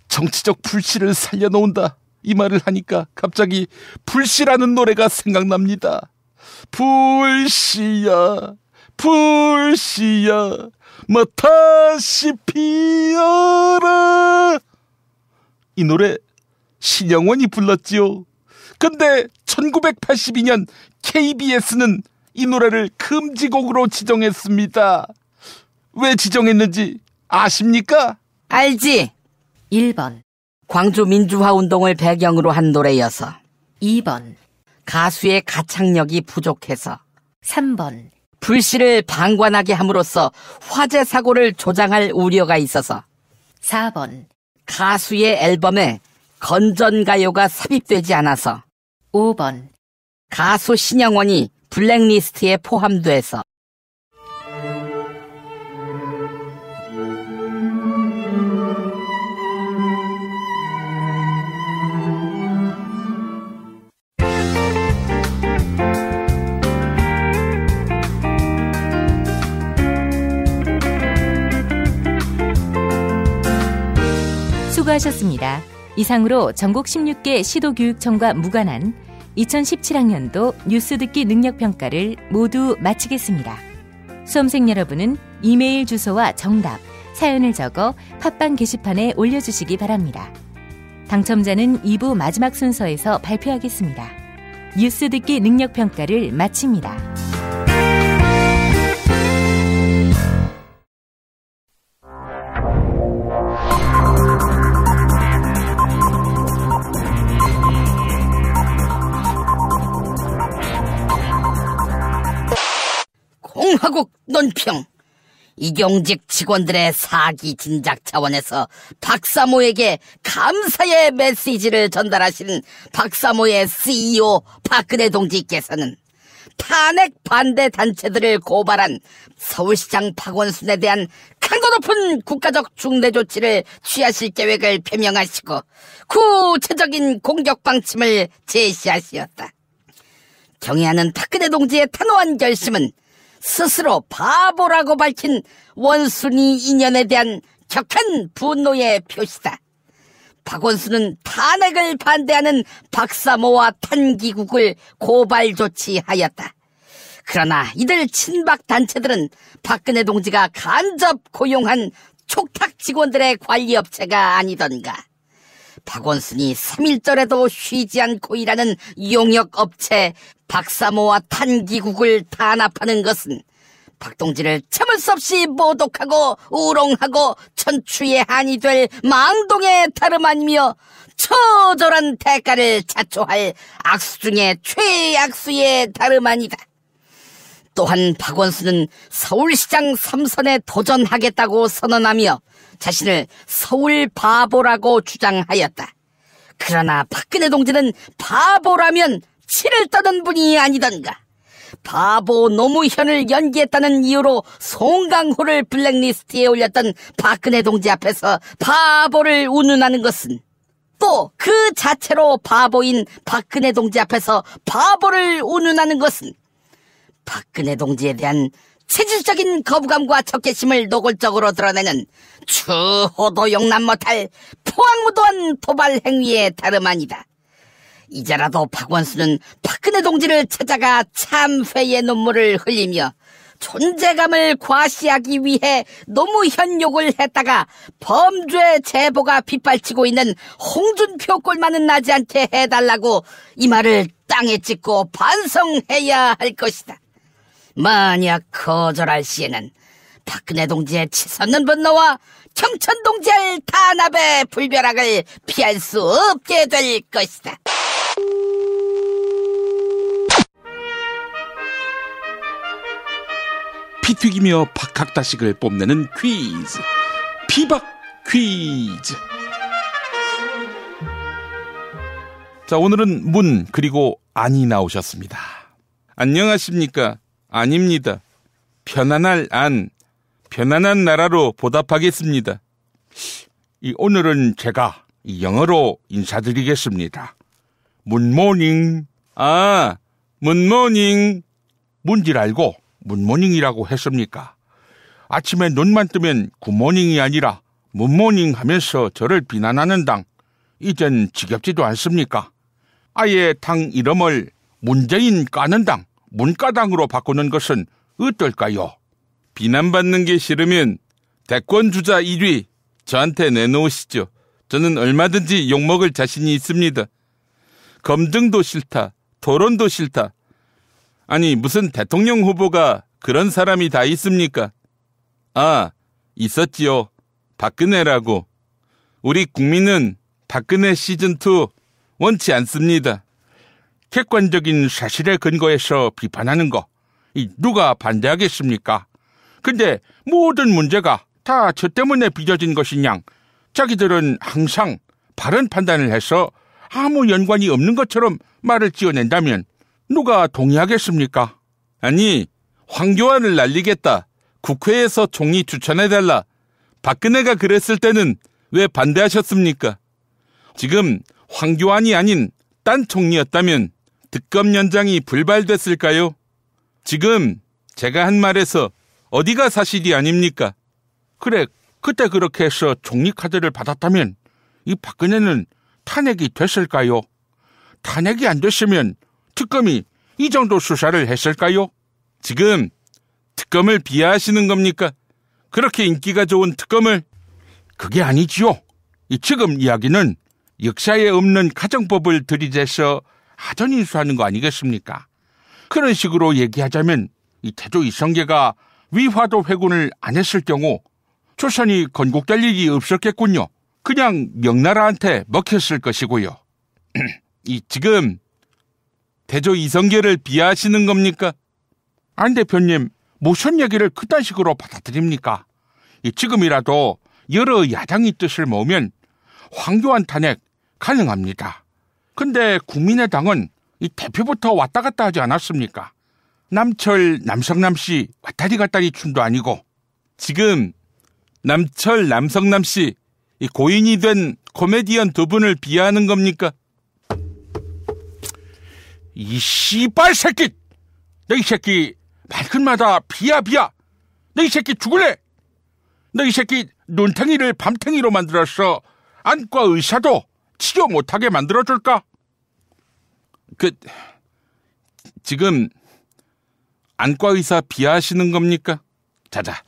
정치적 불씨를 살려놓은다 이 말을 하니까 갑자기 불씨라는 노래가 생각납니다. 불씨야 불씨야 뭐 다시 피어라. 이 노래 신영원이 불렀지요. 근데 1982년 KBS는 이 노래를 금지곡으로 지정했습니다. 왜 지정했는지 아십니까? 알지. 1번 광주 민주화 운동을 배경으로 한 노래여서. 2번 가수의 가창력이 부족해서. 3번 불씨를 방관하게 함으로써 화재 사고를 조장할 우려가 있어서. 4번 가수의 앨범에 건전가요가 삽입되지 않아서. 5번 가수 신영원이 블랙리스트에 포함돼서. 수고하셨습니다. 이상으로 전국 16개 시도교육청과 무관한 2017학년도 뉴스 듣기 능력평가를 모두 마치겠습니다. 수험생 여러분은 이메일 주소와 정답, 사연을 적어 팟빵 게시판에 올려주시기 바랍니다. 당첨자는 2부 마지막 순서에서 발표하겠습니다. 뉴스 듣기 능력평가를 마칩니다. 공화국 논평. 이경직 직원들의 사기 진작 차원에서 박사모에게 감사의 메시지를 전달하신 박사모의 CEO 박근혜 동지께서는 탄핵 반대 단체들을 고발한 서울시장 박원순에 대한 강도 높은 국가적 중대 조치를 취하실 계획을 표명하시고 구체적인 공격 방침을 제시하시었다. 경애하는 박근혜 동지의 단호한 결심은 스스로 바보라고 밝힌 원순이 인연에 대한 격한 분노의 표시다. 박원순은 탄핵을 반대하는 박사모와 탄기국을 고발 조치하였다. 그러나 이들 친박 단체들은 박근혜 동지가 간접 고용한 촉탁 직원들의 관리업체가 아니던가. 박원순이 3.1절에도 쉬지 않고 일하는 용역업체 박사모와 탄기국을 탄압하는 것은 박동지를 참을 수 없이 모독하고 우롱하고 천추의 한이 될 망동의 다름 아니며 처절한 대가를 자초할 악수 중에 최악수의 다름 아니다. 또한 박원순은 서울시장 3선에 도전하겠다고 선언하며 자신을 서울 바보라고 주장하였다. 그러나 박근혜 동지는 바보라면 치를 떠는 분이 아니던가. 바보 노무현을 연기했다는 이유로 송강호를 블랙리스트에 올렸던 박근혜 동지 앞에서 바보를 운운하는 것은, 또 그 자체로 바보인 박근혜 동지 앞에서 바보를 운운하는 것은 박근혜 동지에 대한 체질적인 거부감과 적개심을 노골적으로 드러내는 추호도 용납 못할 포악무도한 도발 행위에 다름 아니다. 이제라도 박원순은 박근혜 동지를 찾아가 참회의 눈물을 흘리며 존재감을 과시하기 위해 노무현 욕을 했다가 범죄 제보가 빗발치고 있는 홍준표 꼴만은 나지 않게 해달라고 이 말을 땅에 찍고 반성해야 할 것이다. 만약 거절할 시에는 박근혜 동지의 치솟는 분노와 경천 동지의 탄압의 불벼락을 피할 수 없게 될 것이다. 피 튀기며 박학다식을 뽐내는 퀴즈, 피박 퀴즈. 자, 오늘은 문 그리고 안이 나오셨습니다. 안녕하십니까? 아닙니다. 편안할 안, 편안한 나라로 보답하겠습니다. 오늘은 제가 영어로 인사드리겠습니다. 문모닝. 문모닝. 뭔지 알고 문모닝이라고 했습니까? 아침에 눈만 뜨면 굿모닝이 아니라 문모닝 하면서 저를 비난하는 당, 이젠 지겹지도 않습니까? 아예 당 이름을 문재인 까는 당, 문까당으로 바꾸는 것은 어떨까요? 비난받는 게 싫으면 대권주자 1위 저한테 내놓으시죠. 저는 얼마든지 욕먹을 자신이 있습니다. 검증도 싫다, 토론도 싫다. 아니, 무슨 대통령 후보가 그런 사람이 다 있습니까? 있었지요. 박근혜라고. 우리 국민은 박근혜 시즌2 원치 않습니다. 객관적인 사실에 근거해서 비판하는 거, 누가 반대하겠습니까? 근데 모든 문제가 다 저 때문에 빚어진 것이냐, 자기들은 항상 바른 판단을 해서 아무 연관이 없는 것처럼 말을 지어낸다면 누가 동의하겠습니까? 아니, 황교안을 날리겠다, 국회에서 총리 추천해달라, 박근혜가 그랬을 때는 왜 반대하셨습니까? 지금 황교안이 아닌 딴 총리였다면 특검 연장이 불발됐을까요? 지금 제가 한 말에서 어디가 사실이 아닙니까? 그래, 그때 그렇게 해서 총리 카드를 받았다면 이 박근혜는 탄핵이 됐을까요? 탄핵이 안 됐으면 특검이 이 정도 수사를 했을까요? 지금 특검을 비하하시는 겁니까? 그렇게 인기가 좋은 특검을? 그게 아니지요. 지금 이야기는 역사에 없는 가정법을 들이대서 하전인수하는 거 아니겠습니까? 그런 식으로 얘기하자면 이 태조 이성계가 위화도 회군을 안 했을 경우 조선이 건국될 일이 없었겠군요. 그냥 명나라한테 먹혔을 것이고요. 지금 태조 이성계를 비하하시는 겁니까? 안 대표님, 무슨 얘기를 그딴 식으로 받아들입니까? 지금이라도 여러 야당이 뜻을 모으면 황교안 탄핵 가능합니다. 근데 국민의당은 이 대표부터 왔다 갔다 하지 않았습니까? 남철, 남성남 씨 왔다리 갔다리 춤도 아니고, 지금 남철, 남성남 씨 이 고인이 된 코미디언 두 분을 비하하는 겁니까? 이 씨발 새끼! 너 이 새끼 말끝마다 비야. 너 이 새끼 죽을래! 너 이 새끼 눈탱이를 밤탱이로 만들어서 안과 의사도 치료 못하게 만들어줄까? 지금 안과 의사 비하하시는 겁니까? 자자,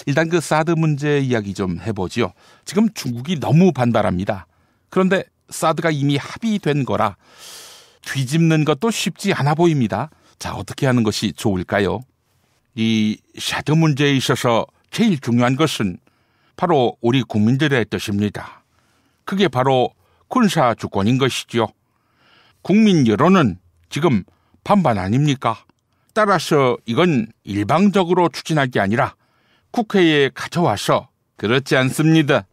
일단 사드 문제 이야기 좀 해보지요. 지금 중국이 너무 반발합니다. 그런데 사드가 이미 합의된 거라 뒤집는 것도 쉽지 않아 보입니다. 자, 어떻게 하는 것이 좋을까요? 이 사드 문제에 있어서 제일 중요한 것은 바로 우리 국민들의 뜻입니다. 그게 바로 군사 주권인 것이죠. 국민 여론은 지금 반반 아닙니까? 따라서 이건 일방적으로 추진할 게 아니라 국회에 가져와서, 그렇지 않습니다.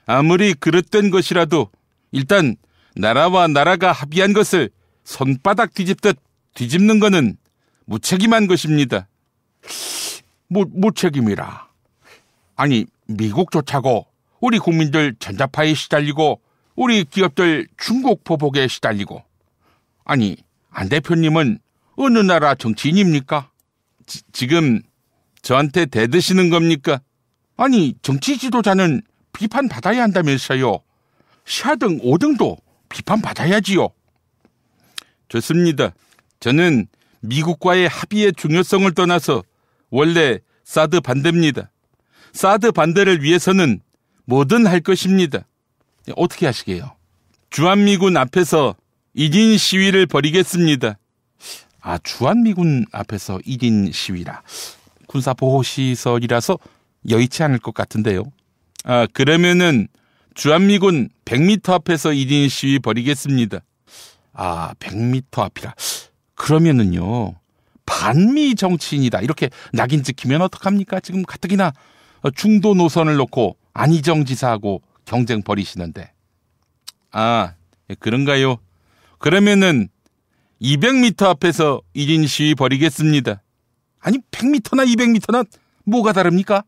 아무리 그릇된 것이라도 일단 나라와 나라가 합의한 것을 손바닥 뒤집듯 뒤집는 거는 무책임한 것입니다. 무책임이라. 아니, 미국조차고 우리 국민들 전자파에 시달리고 우리 기업들 중국 보복에 시달리고. 아니, 안 대표님은 어느 나라 정치인입니까? 지금 저한테 대드시는 겁니까? 아니, 정치 지도자는 비판받아야 한다면서요. 샤등 5등도 비판받아야지요. 좋습니다. 저는 미국과의 합의의 중요성을 떠나서 원래 사드 반대입니다. 사드 반대를 위해서는 뭐든 할 것입니다. 어떻게 하시게요? 주한미군 앞에서 1인 시위를 벌이겠습니다. 아, 주한미군 앞에서 1인 시위라. 군사보호시설이라서 여의치 않을 것 같은데요. 아, 그러면은 주한미군 100m 앞에서 1인 시위 벌이겠습니다. 아, 100m 앞이라. 그러면은요, 반미 정치인이다 이렇게 낙인 찍히면 어떡합니까? 지금 가뜩이나 중도 노선을 놓고 안희정 지사하고 경쟁 벌이시는데. 아, 그런가요? 그러면은 200m 앞에서 1인 시위 벌이겠습니다. 아니, 100m나 200m나 뭐가 다릅니까?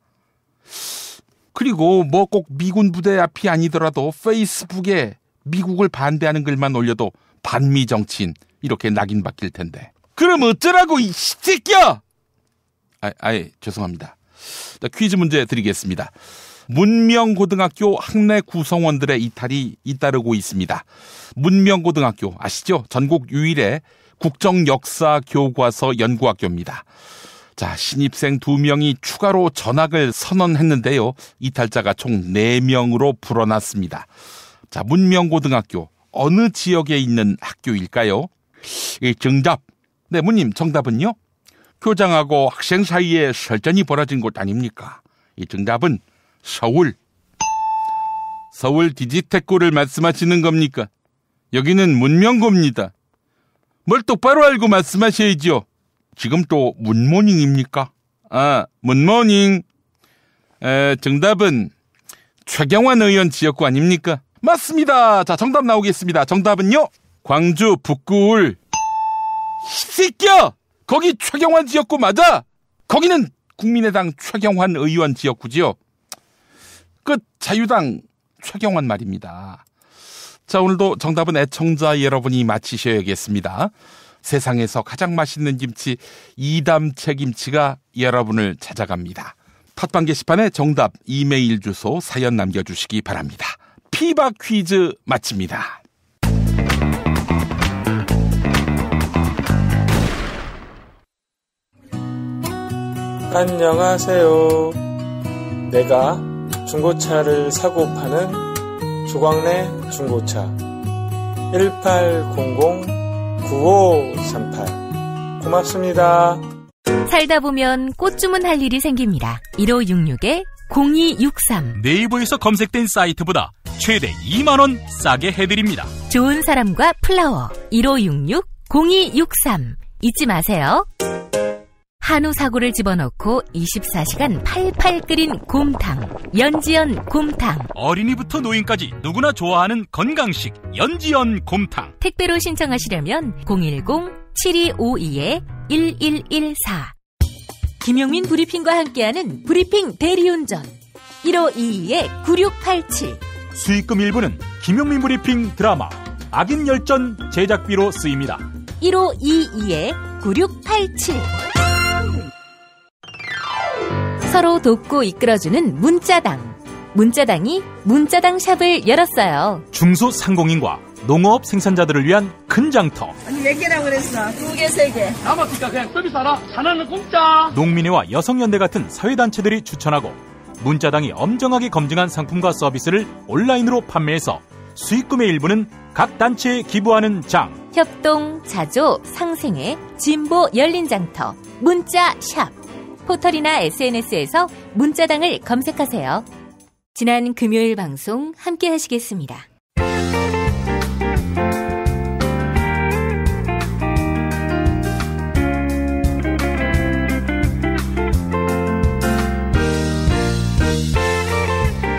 그리고 뭐 꼭 미군 부대 앞이 아니더라도 페이스북에 미국을 반대하는 글만 올려도 반미 정치인 이렇게 낙인 박힐 텐데. 그럼 어쩌라고, 이 새끼야! 죄송합니다. 자, 퀴즈 문제 드리겠습니다. 문명고등학교 학내 구성원들의 이탈이 잇따르고 있습니다. 문명고등학교 아시죠? 전국 유일의 국정역사교과서 연구학교입니다. 자, 신입생 2명이 추가로 전학을 선언했는데요. 이탈자가 총 4명으로 불어났습니다. 자, 문명고등학교 어느 지역에 있는 학교일까요? 정답. 네, 문님 정답은요? 교장하고 학생 사이에 설전이 벌어진 곳 아닙니까? 이 정답은 서울. 서울 디지테코를 말씀하시는 겁니까? 여기는 문명고입니다. 뭘 똑바로 알고 말씀하셔야죠. 지금 또 문모닝입니까? 아, 문모닝. 정답은 최경환 의원 지역구 아닙니까? 맞습니다. 자, 정답 나오겠습니다. 정답은요? 광주 북구울. 이 새끼야! 거기 최경환 지역구 맞아? 거기는 국민의당 최경환 의원 지역구지요. 끝. 자유당 최경환 말입니다. 자, 오늘도 정답은 애청자 여러분이 맞히셔야겠습니다. 세상에서 가장 맛있는 김치 이담채 김치가 여러분을 찾아갑니다. 팟빵 게시판에 정답, 이메일 주소, 사연 남겨주시기 바랍니다. 피바 퀴즈 마칩니다. 안녕하세요. 내가 중고차를 사고 파는 조광래 중고차 1800-9538 고맙습니다. 살다 보면 꽃 주문할 일이 생깁니다. 1566-0263 네이버에서 검색된 사이트보다 최대 2만원 싸게 해드립니다. 좋은 사람과 플라워 1566-0263 잊지 마세요. 한우 사고를 집어넣고 24시간 팔팔 끓인 곰탕 연지연 곰탕. 어린이부터 노인까지 누구나 좋아하는 건강식 연지연 곰탕. 택배로 신청하시려면 010-7252-1114 김용민 브리핑과 함께하는 브리핑 대리운전 1522-9687 수익금 일부는 김용민 브리핑 드라마 악인 열전 제작비로 쓰입니다. 1522-9687 서로 돕고 이끌어주는 문자당. 문자당이 문자당 샵을 열었어요. 중소상공인과 농업 생산자들을 위한 큰 장터. 아니 몇 개라고 그랬어? 2개, 3개. 남았으니까 그냥 서비스 하나. 하나는 공짜. 농민회와 여성연대 같은 사회단체들이 추천하고 문자당이 엄정하게 검증한 상품과 서비스를 온라인으로 판매해서 수익금의 일부는 각 단체에 기부하는 장. 협동, 자조, 상생의 진보 열린 장터 문자샵. 포털이나 SNS에서 문자당을 검색하세요. 지난 금요일 방송 함께 하시겠습니다.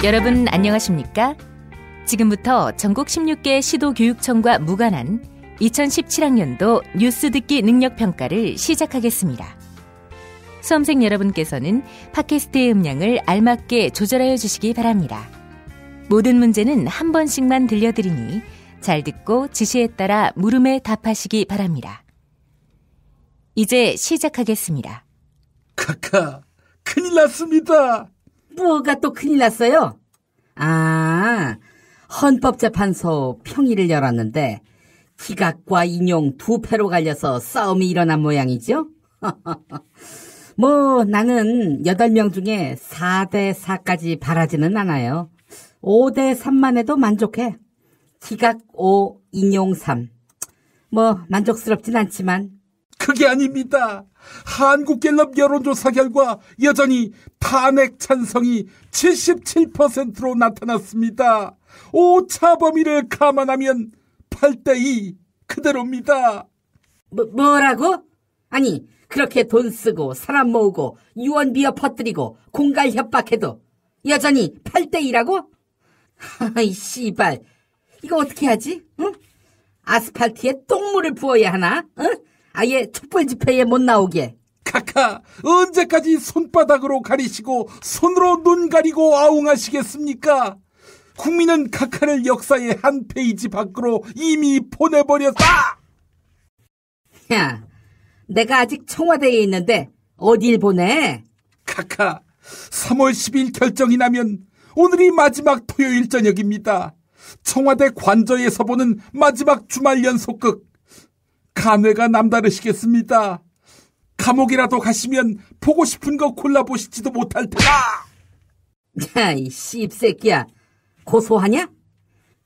여러분 안녕하십니까? 지금부터 전국 16개 시도교육청과 무관한 2017학년도 뉴스 듣기 능력 평가를 시작하겠습니다. 수험생 여러분께서는 팟캐스트의 음량을 알맞게 조절하여 주시기 바랍니다. 모든 문제는 한 번씩만 들려드리니 잘 듣고 지시에 따라 물음에 답하시기 바랍니다. 이제 시작하겠습니다. 카카, 큰일 났습니다. 뭐가 또 큰일 났어요? 헌법재판소 평의를 열었는데 기각과 인용 두 패로 갈려서 싸움이 일어난 모양이죠? 나는 8명 중에 4대4까지 바라지는 않아요. 5대3만 해도 만족해. 기각 5, 인용 3. 만족스럽진 않지만. 그게 아닙니다. 한국갤럽 여론조사 결과 여전히 탄핵 찬성이 77%로 나타났습니다. 오차 범위를 감안하면 8대2 그대로입니다. 뭐라고? 아니, 그렇게 돈 쓰고 사람 모으고 유언비어 퍼뜨리고 공갈 협박해도 여전히 8대2라고? 아이 씨발, 이거 어떻게 하지? 응? 아스팔트에 똥물을 부어야 하나? 응? 아예 촛불 집회에 못 나오게. 카카, 언제까지 손바닥으로 가리시고 손으로 눈 가리고 아웅하시겠습니까? 국민은 카카를 역사의 한 페이지 밖으로 이미 보내버렸다. 야, 내가 아직 청와대에 있는데 어딜 보내? 카카, 3월 10일 결정이 나면 오늘이 마지막 토요일 저녁입니다. 청와대 관저에서 보는 마지막 주말 연속극. 감회가 남다르시겠습니다. 감옥이라도 가시면 보고 싶은 거 골라보시지도 못할 테다. 야, 이 씹새끼야. 고소하냐?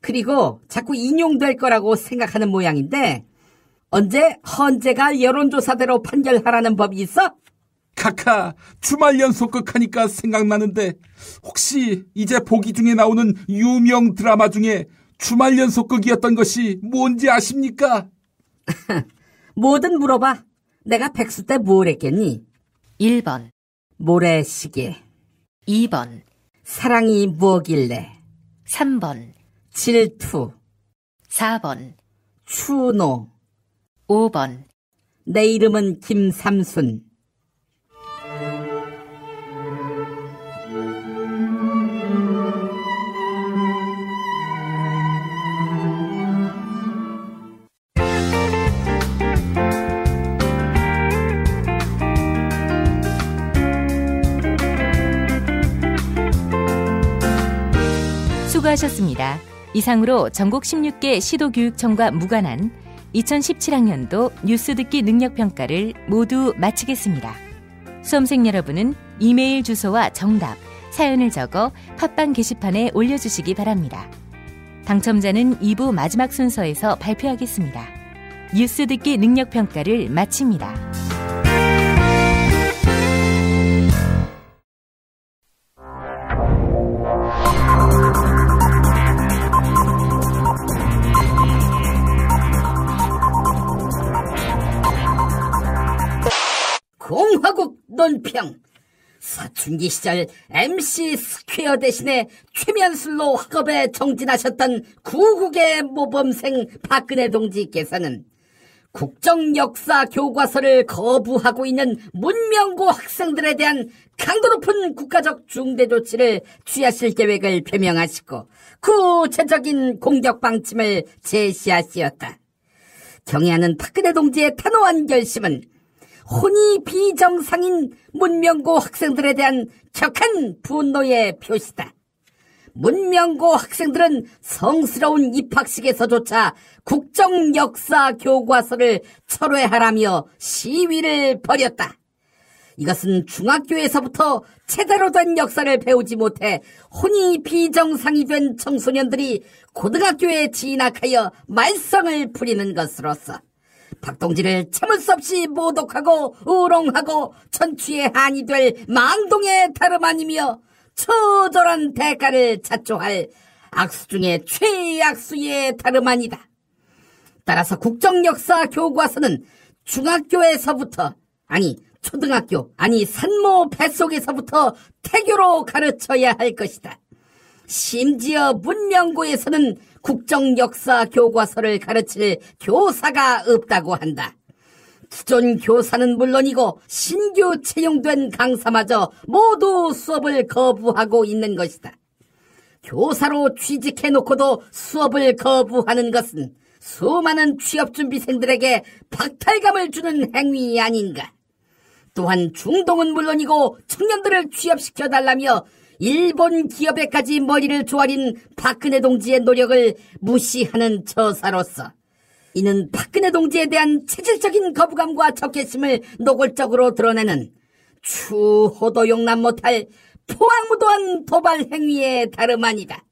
그리고 자꾸 인용될 거라고 생각하는 모양인데 언제 헌재가 여론조사대로 판결하라는 법이 있어? 카카, 주말 연속극 하니까 생각나는데 혹시 이제 보기 중에 나오는 유명 드라마 중에 주말 연속극이었던 것이 뭔지 아십니까? 뭐든 물어봐. 내가 백수 때 뭘 했겠니? 1번 모래시계, 2번 사랑이 뭐길래, 3번 질투, 4번 추노, 5번 내 이름은 김삼순. 수고하셨습니다. 이상으로 전국 16개 시도교육청과 무관한 2017학년도 뉴스 듣기 능력평가를 모두 마치겠습니다. 수험생 여러분은 이메일 주소와 정답, 사연을 적어 팟빵 게시판에 올려주시기 바랍니다. 당첨자는 2부 마지막 순서에서 발표하겠습니다. 뉴스 듣기 능력평가를 마칩니다. 공화국 논평. 사춘기 시절 MC 스퀘어 대신에 최면술로 학업에 정진하셨던 구국의 모범생 박근혜 동지께서는 국정역사 교과서를 거부하고 있는 문명고 학생들에 대한 강도 높은 국가적 중대 조치를 취하실 계획을 표명하시고 구체적인 공격 방침을 제시하시었다. 경애하는 박근혜 동지의 단호한 결심은 혼이 비정상인 문명고 학생들에 대한 격한 분노의 표시다. 문명고 학생들은 성스러운 입학식에서조차 국정역사 교과서를 철회하라며 시위를 벌였다. 이것은 중학교에서부터 제대로 된 역사를 배우지 못해 혼이 비정상이 된 청소년들이 고등학교에 진학하여 말썽을 부리는 것으로서 박동지를 참을 수 없이 모독하고 우롱하고 천추의 한이 될 망동의 다름 아니며 처절한 대가를 자초할 악수 중에 최악수의 다름 아니다. 따라서 국정역사 교과서는 중학교에서부터 초등학교 산모 뱃속에서부터 태교로 가르쳐야 할 것이다. 심지어 문명고에서는 국정역사 교과서를 가르칠 교사가 없다고 한다. 기존 교사는 물론이고 신규 채용된 강사마저 모두 수업을 거부하고 있는 것이다. 교사로 취직해놓고도 수업을 거부하는 것은 수많은 취업준비생들에게 박탈감을 주는 행위 아닌가. 또한 중동은 물론이고 청년들을 취업시켜달라며 일본 기업에까지 머리를 조아린 박근혜 동지의 노력을 무시하는 처사로서 이는 박근혜 동지에 대한 체질적인 거부감과 적개심을 노골적으로 드러내는 추호도 용납 못할 포악무도한 도발 행위에 다름 아니다.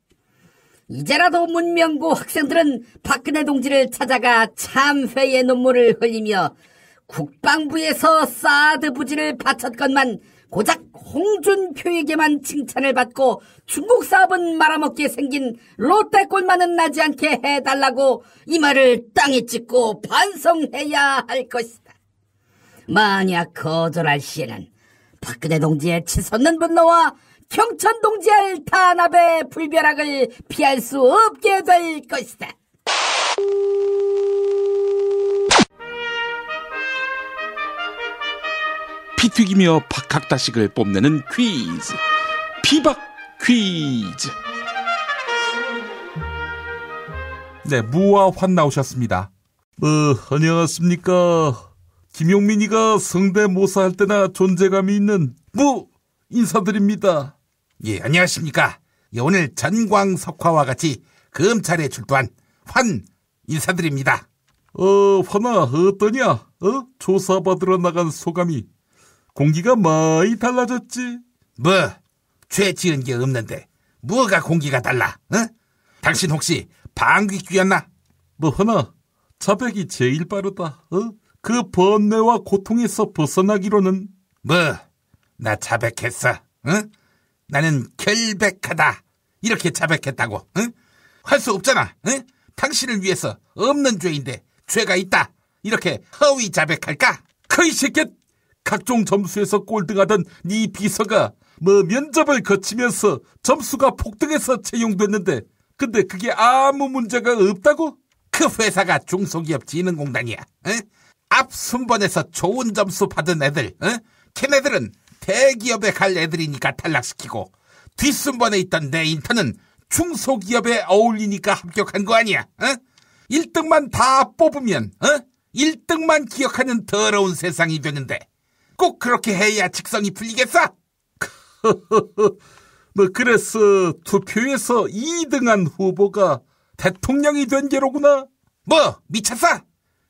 이제라도 문명고 학생들은 박근혜 동지를 찾아가 참회의 눈물을 흘리며 국방부에서 사드 부지를 바쳤건만 고작 홍준표에게만 칭찬을 받고 중국 사업은 말아먹게 생긴 롯데골만은 나지 않게 해달라고 이 말을 땅에 찍고 반성해야 할 것이다. 만약 거절할 시에는 박근혜 동지의 치솟는 분노와 경천 동지의 탄압의 불벼락을 피할 수 없게 될 것이다. 피 튀기며 박학다식을 뽐내는 퀴즈, 피박 퀴즈. 네, 무와 환 나오셨습니다. 안녕하십니까. 김용민이가 성대모사 할 때나 존재감이 있는 무 인사드립니다. 예, 안녕하십니까. 예, 오늘 전광석화와 같이 검찰에 출두한 환 인사드립니다. 환아, 어떠냐? 조사받으러 나간 소감이. 공기가 많이 달라졌지? 뭐, 죄 지은 게 없는데 뭐가 공기가 달라? 당신 혹시 방귀뀌었나? 환아, 자백이 제일 빠르다. 그 번뇌와 고통에서 벗어나기로는. 나 자백했어. 나는 결백하다. 이렇게 자백했다고. 할 수 없잖아. 당신을 위해서 없는 죄인데 죄가 있다. 이렇게 허위 자백할까? 이 새끼! 각종 점수에서 꼴등하던 네 비서가 면접을 거치면서 점수가 폭등해서 채용됐는데, 근데 그게 아무 문제가 없다고? 그 회사가 중소기업 진흥공단이야. 앞 순번에서 좋은 점수 받은 애들, 걔네들은 대기업에 갈 애들이니까 탈락시키고, 뒷순번에 있던 내 인턴은 중소기업에 어울리니까 합격한 거 아니야. 1등만 다 뽑으면 1등만 기억하는 더러운 세상이 되는데 꼭 그렇게 해야 직성이 풀리겠어? 그래서 투표에서 2등한 후보가 대통령이 된 게로구나? 미쳤어?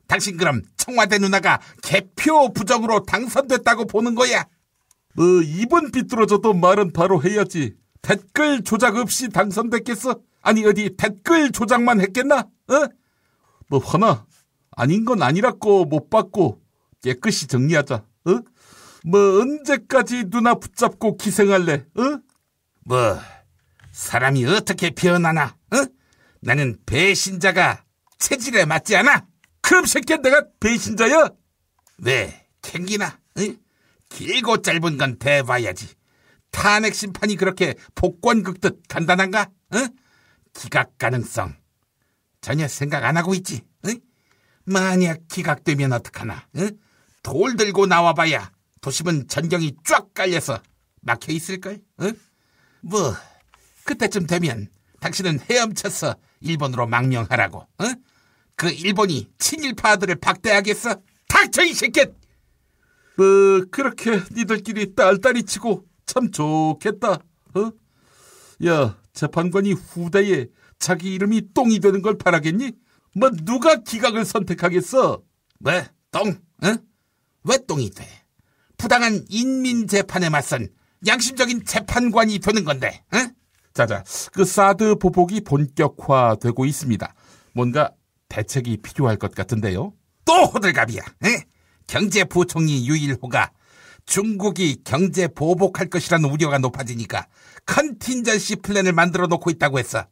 당신 그럼 청와대 누나가 개표 부정으로 당선됐다고 보는 거야? 입은 비뚤어져도 말은 바로 해야지. 댓글 조작 없이 당선됐겠어? 아니, 어디 댓글 조작만 했겠나? 환아, 아닌 건 아니라고 못 받고 깨끗이 정리하자. 언제까지 누나 붙잡고 기생할래? 사람이 어떻게 변하나? 나는 배신자가 체질에 맞지 않아? 그럼 새끼야, 내가 배신자야? 왜 캥기나? 길고 짧은 건 대봐야지. 탄핵 심판이 그렇게 복권 긁듯 간단한가? 기각 가능성 전혀 생각 안 하고 있지? 만약 기각되면 어떡하나? 돌 들고 나와봐야 도심은 전경이 쫙 깔려서 막혀있을걸? 그때쯤 되면 당신은 헤엄쳐서 일본으로 망명하라고. 그 일본이 친일파들을 박대하겠어? 닥쳐, 이 새끼! 그렇게 니들끼리 딸딸이 치고 참 좋겠다. 야, 재판관이 후대에 자기 이름이 똥이 되는 걸 바라겠니? 누가 기각을 선택하겠어? 똥? 왜 똥이 돼? 부당한 인민재판에 맞선 양심적인 재판관이 되는 건데. 자자, 그 사드 보복이 본격화되고 있습니다. 뭔가 대책이 필요할 것 같은데요. 또 호들갑이야. 경제부총리 유일호가 중국이 경제 보복할 것이라는 우려가 높아지니까 컨틴전시 플랜을 만들어 놓고 있다고 했어.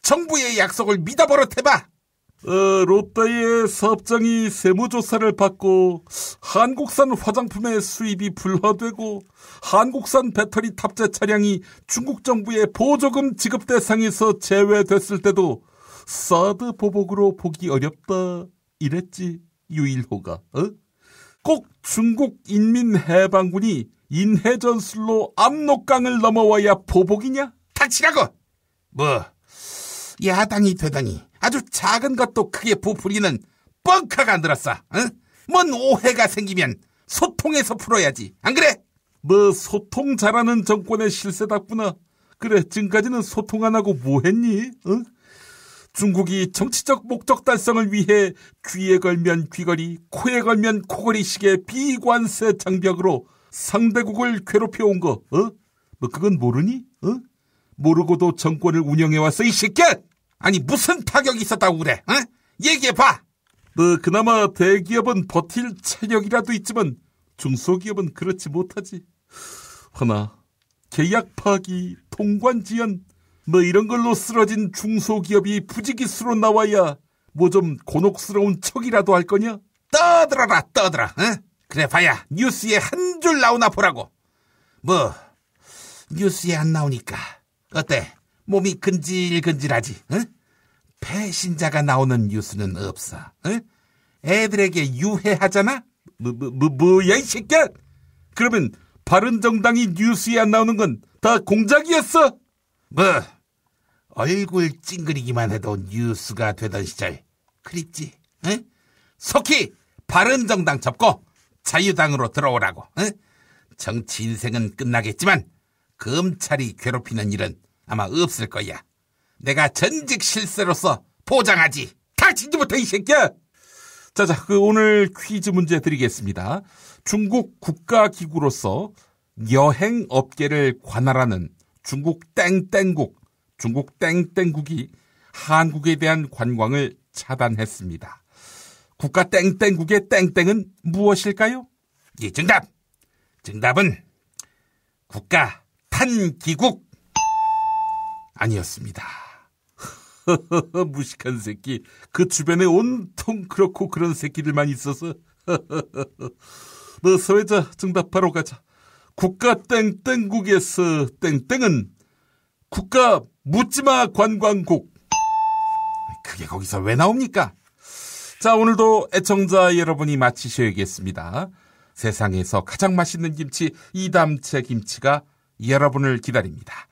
정부의 약속을 믿어버릇해봐. 롯데의 사업장이 세무조사를 받고 한국산 화장품의 수입이 불허되고 한국산 배터리 탑재 차량이 중국 정부의 보조금 지급 대상에서 제외됐을 때도 사드 보복으로 보기 어렵다 이랬지 유일호가. 꼭 중국 인민해방군이 인해전술로 압록강을 넘어와야 보복이냐? 닥치라고! 뭐 야당이 되더니 아주 작은 것도 크게 부풀리는 뻥카가 늘었어. 뭔 오해가 생기면 소통해서 풀어야지. 안 그래? 뭐 소통 잘하는 정권의 실세답구나. 그래, 지금까지는 소통 안 하고 뭐 했니? 중국이 정치적 목적 달성을 위해 귀에 걸면 귀걸이, 코에 걸면 코걸이식의 비관세 장벽으로 상대국을 괴롭혀온 거, 뭐 그건 모르니? 모르고도 정권을 운영해왔어, 이 새끼야! 아니, 무슨 타격이 있었다고 그래? 얘기해봐! 뭐 그나마 대기업은 버틸 체력이라도 있지만 중소기업은 그렇지 못하지. 허나 계약 파기, 통관 지연 뭐 이런 걸로 쓰러진 중소기업이 부지기수로 나와야 뭐 좀 곤혹스러운 척이라도 할 거냐? 떠들어라 떠들어. 그래 봐야 뉴스에 한 줄 나오나 보라고. 뭐 뉴스에 안 나오니까 어때? 몸이 근질근질하지? 배신자가 나오는 뉴스는 없어. 애들에게 유해하잖아? 뭐야 이 새끼야? 그러면 바른정당이 뉴스에 안 나오는 건 다 공작이었어? 뭐 얼굴 찡그리기만 해도 뉴스가 되던 시절 그립지? 속히 바른정당 접고 자유당으로 들어오라고. 정치 인생은 끝나겠지만 검찰이 괴롭히는 일은 아마 없을 거야. 내가 전직 실세로서 보장하지. 닥치지 못해 이 새끼야. 자, 오늘 퀴즈 문제 드리겠습니다. 중국 국가기구로서 여행업계를 관할하는 중국 땡땡국이 한국에 대한 관광을 차단했습니다. 국가 땡땡국의 땡땡은 무엇일까요? 예, 정답은 국가 탄기국 아니었습니다. 무식한 새끼. 그 주변에 온통 그렇고 그런 새끼들만 있어서. 뭐 사회자 정답하러 가자. 국가 땡땡국에서 땡땡은 국가 묻지마 관광국. 그게 거기서 왜 나옵니까? 자, 오늘도 애청자 여러분이 맞히셔야겠습니다. 세상에서 가장 맛있는 김치 이담채 김치가 여러분을 기다립니다.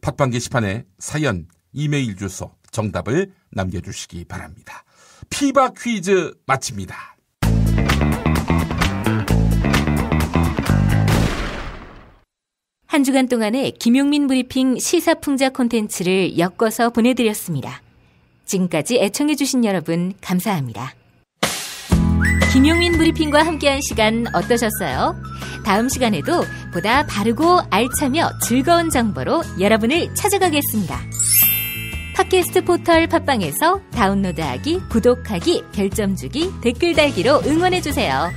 팟빵 게시판에 사연, 이메일 주소, 정답을 남겨주시기 바랍니다. 피바 퀴즈 마칩니다. 한 주간 동안의 김용민 브리핑 시사풍자 콘텐츠를 엮어서 보내드렸습니다. 지금까지 애청해주신 여러분 감사합니다. 김용민 브리핑과 함께한 시간 어떠셨어요? 다음 시간에도 보다 바르고 알차며 즐거운 정보로 여러분을 찾아가겠습니다. 팟캐스트 포털 팟빵에서 다운로드하기, 구독하기, 별점 주기, 댓글 달기로 응원해주세요.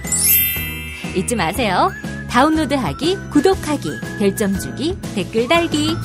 잊지 마세요. 다운로드하기, 구독하기, 별점 주기, 댓글 달기.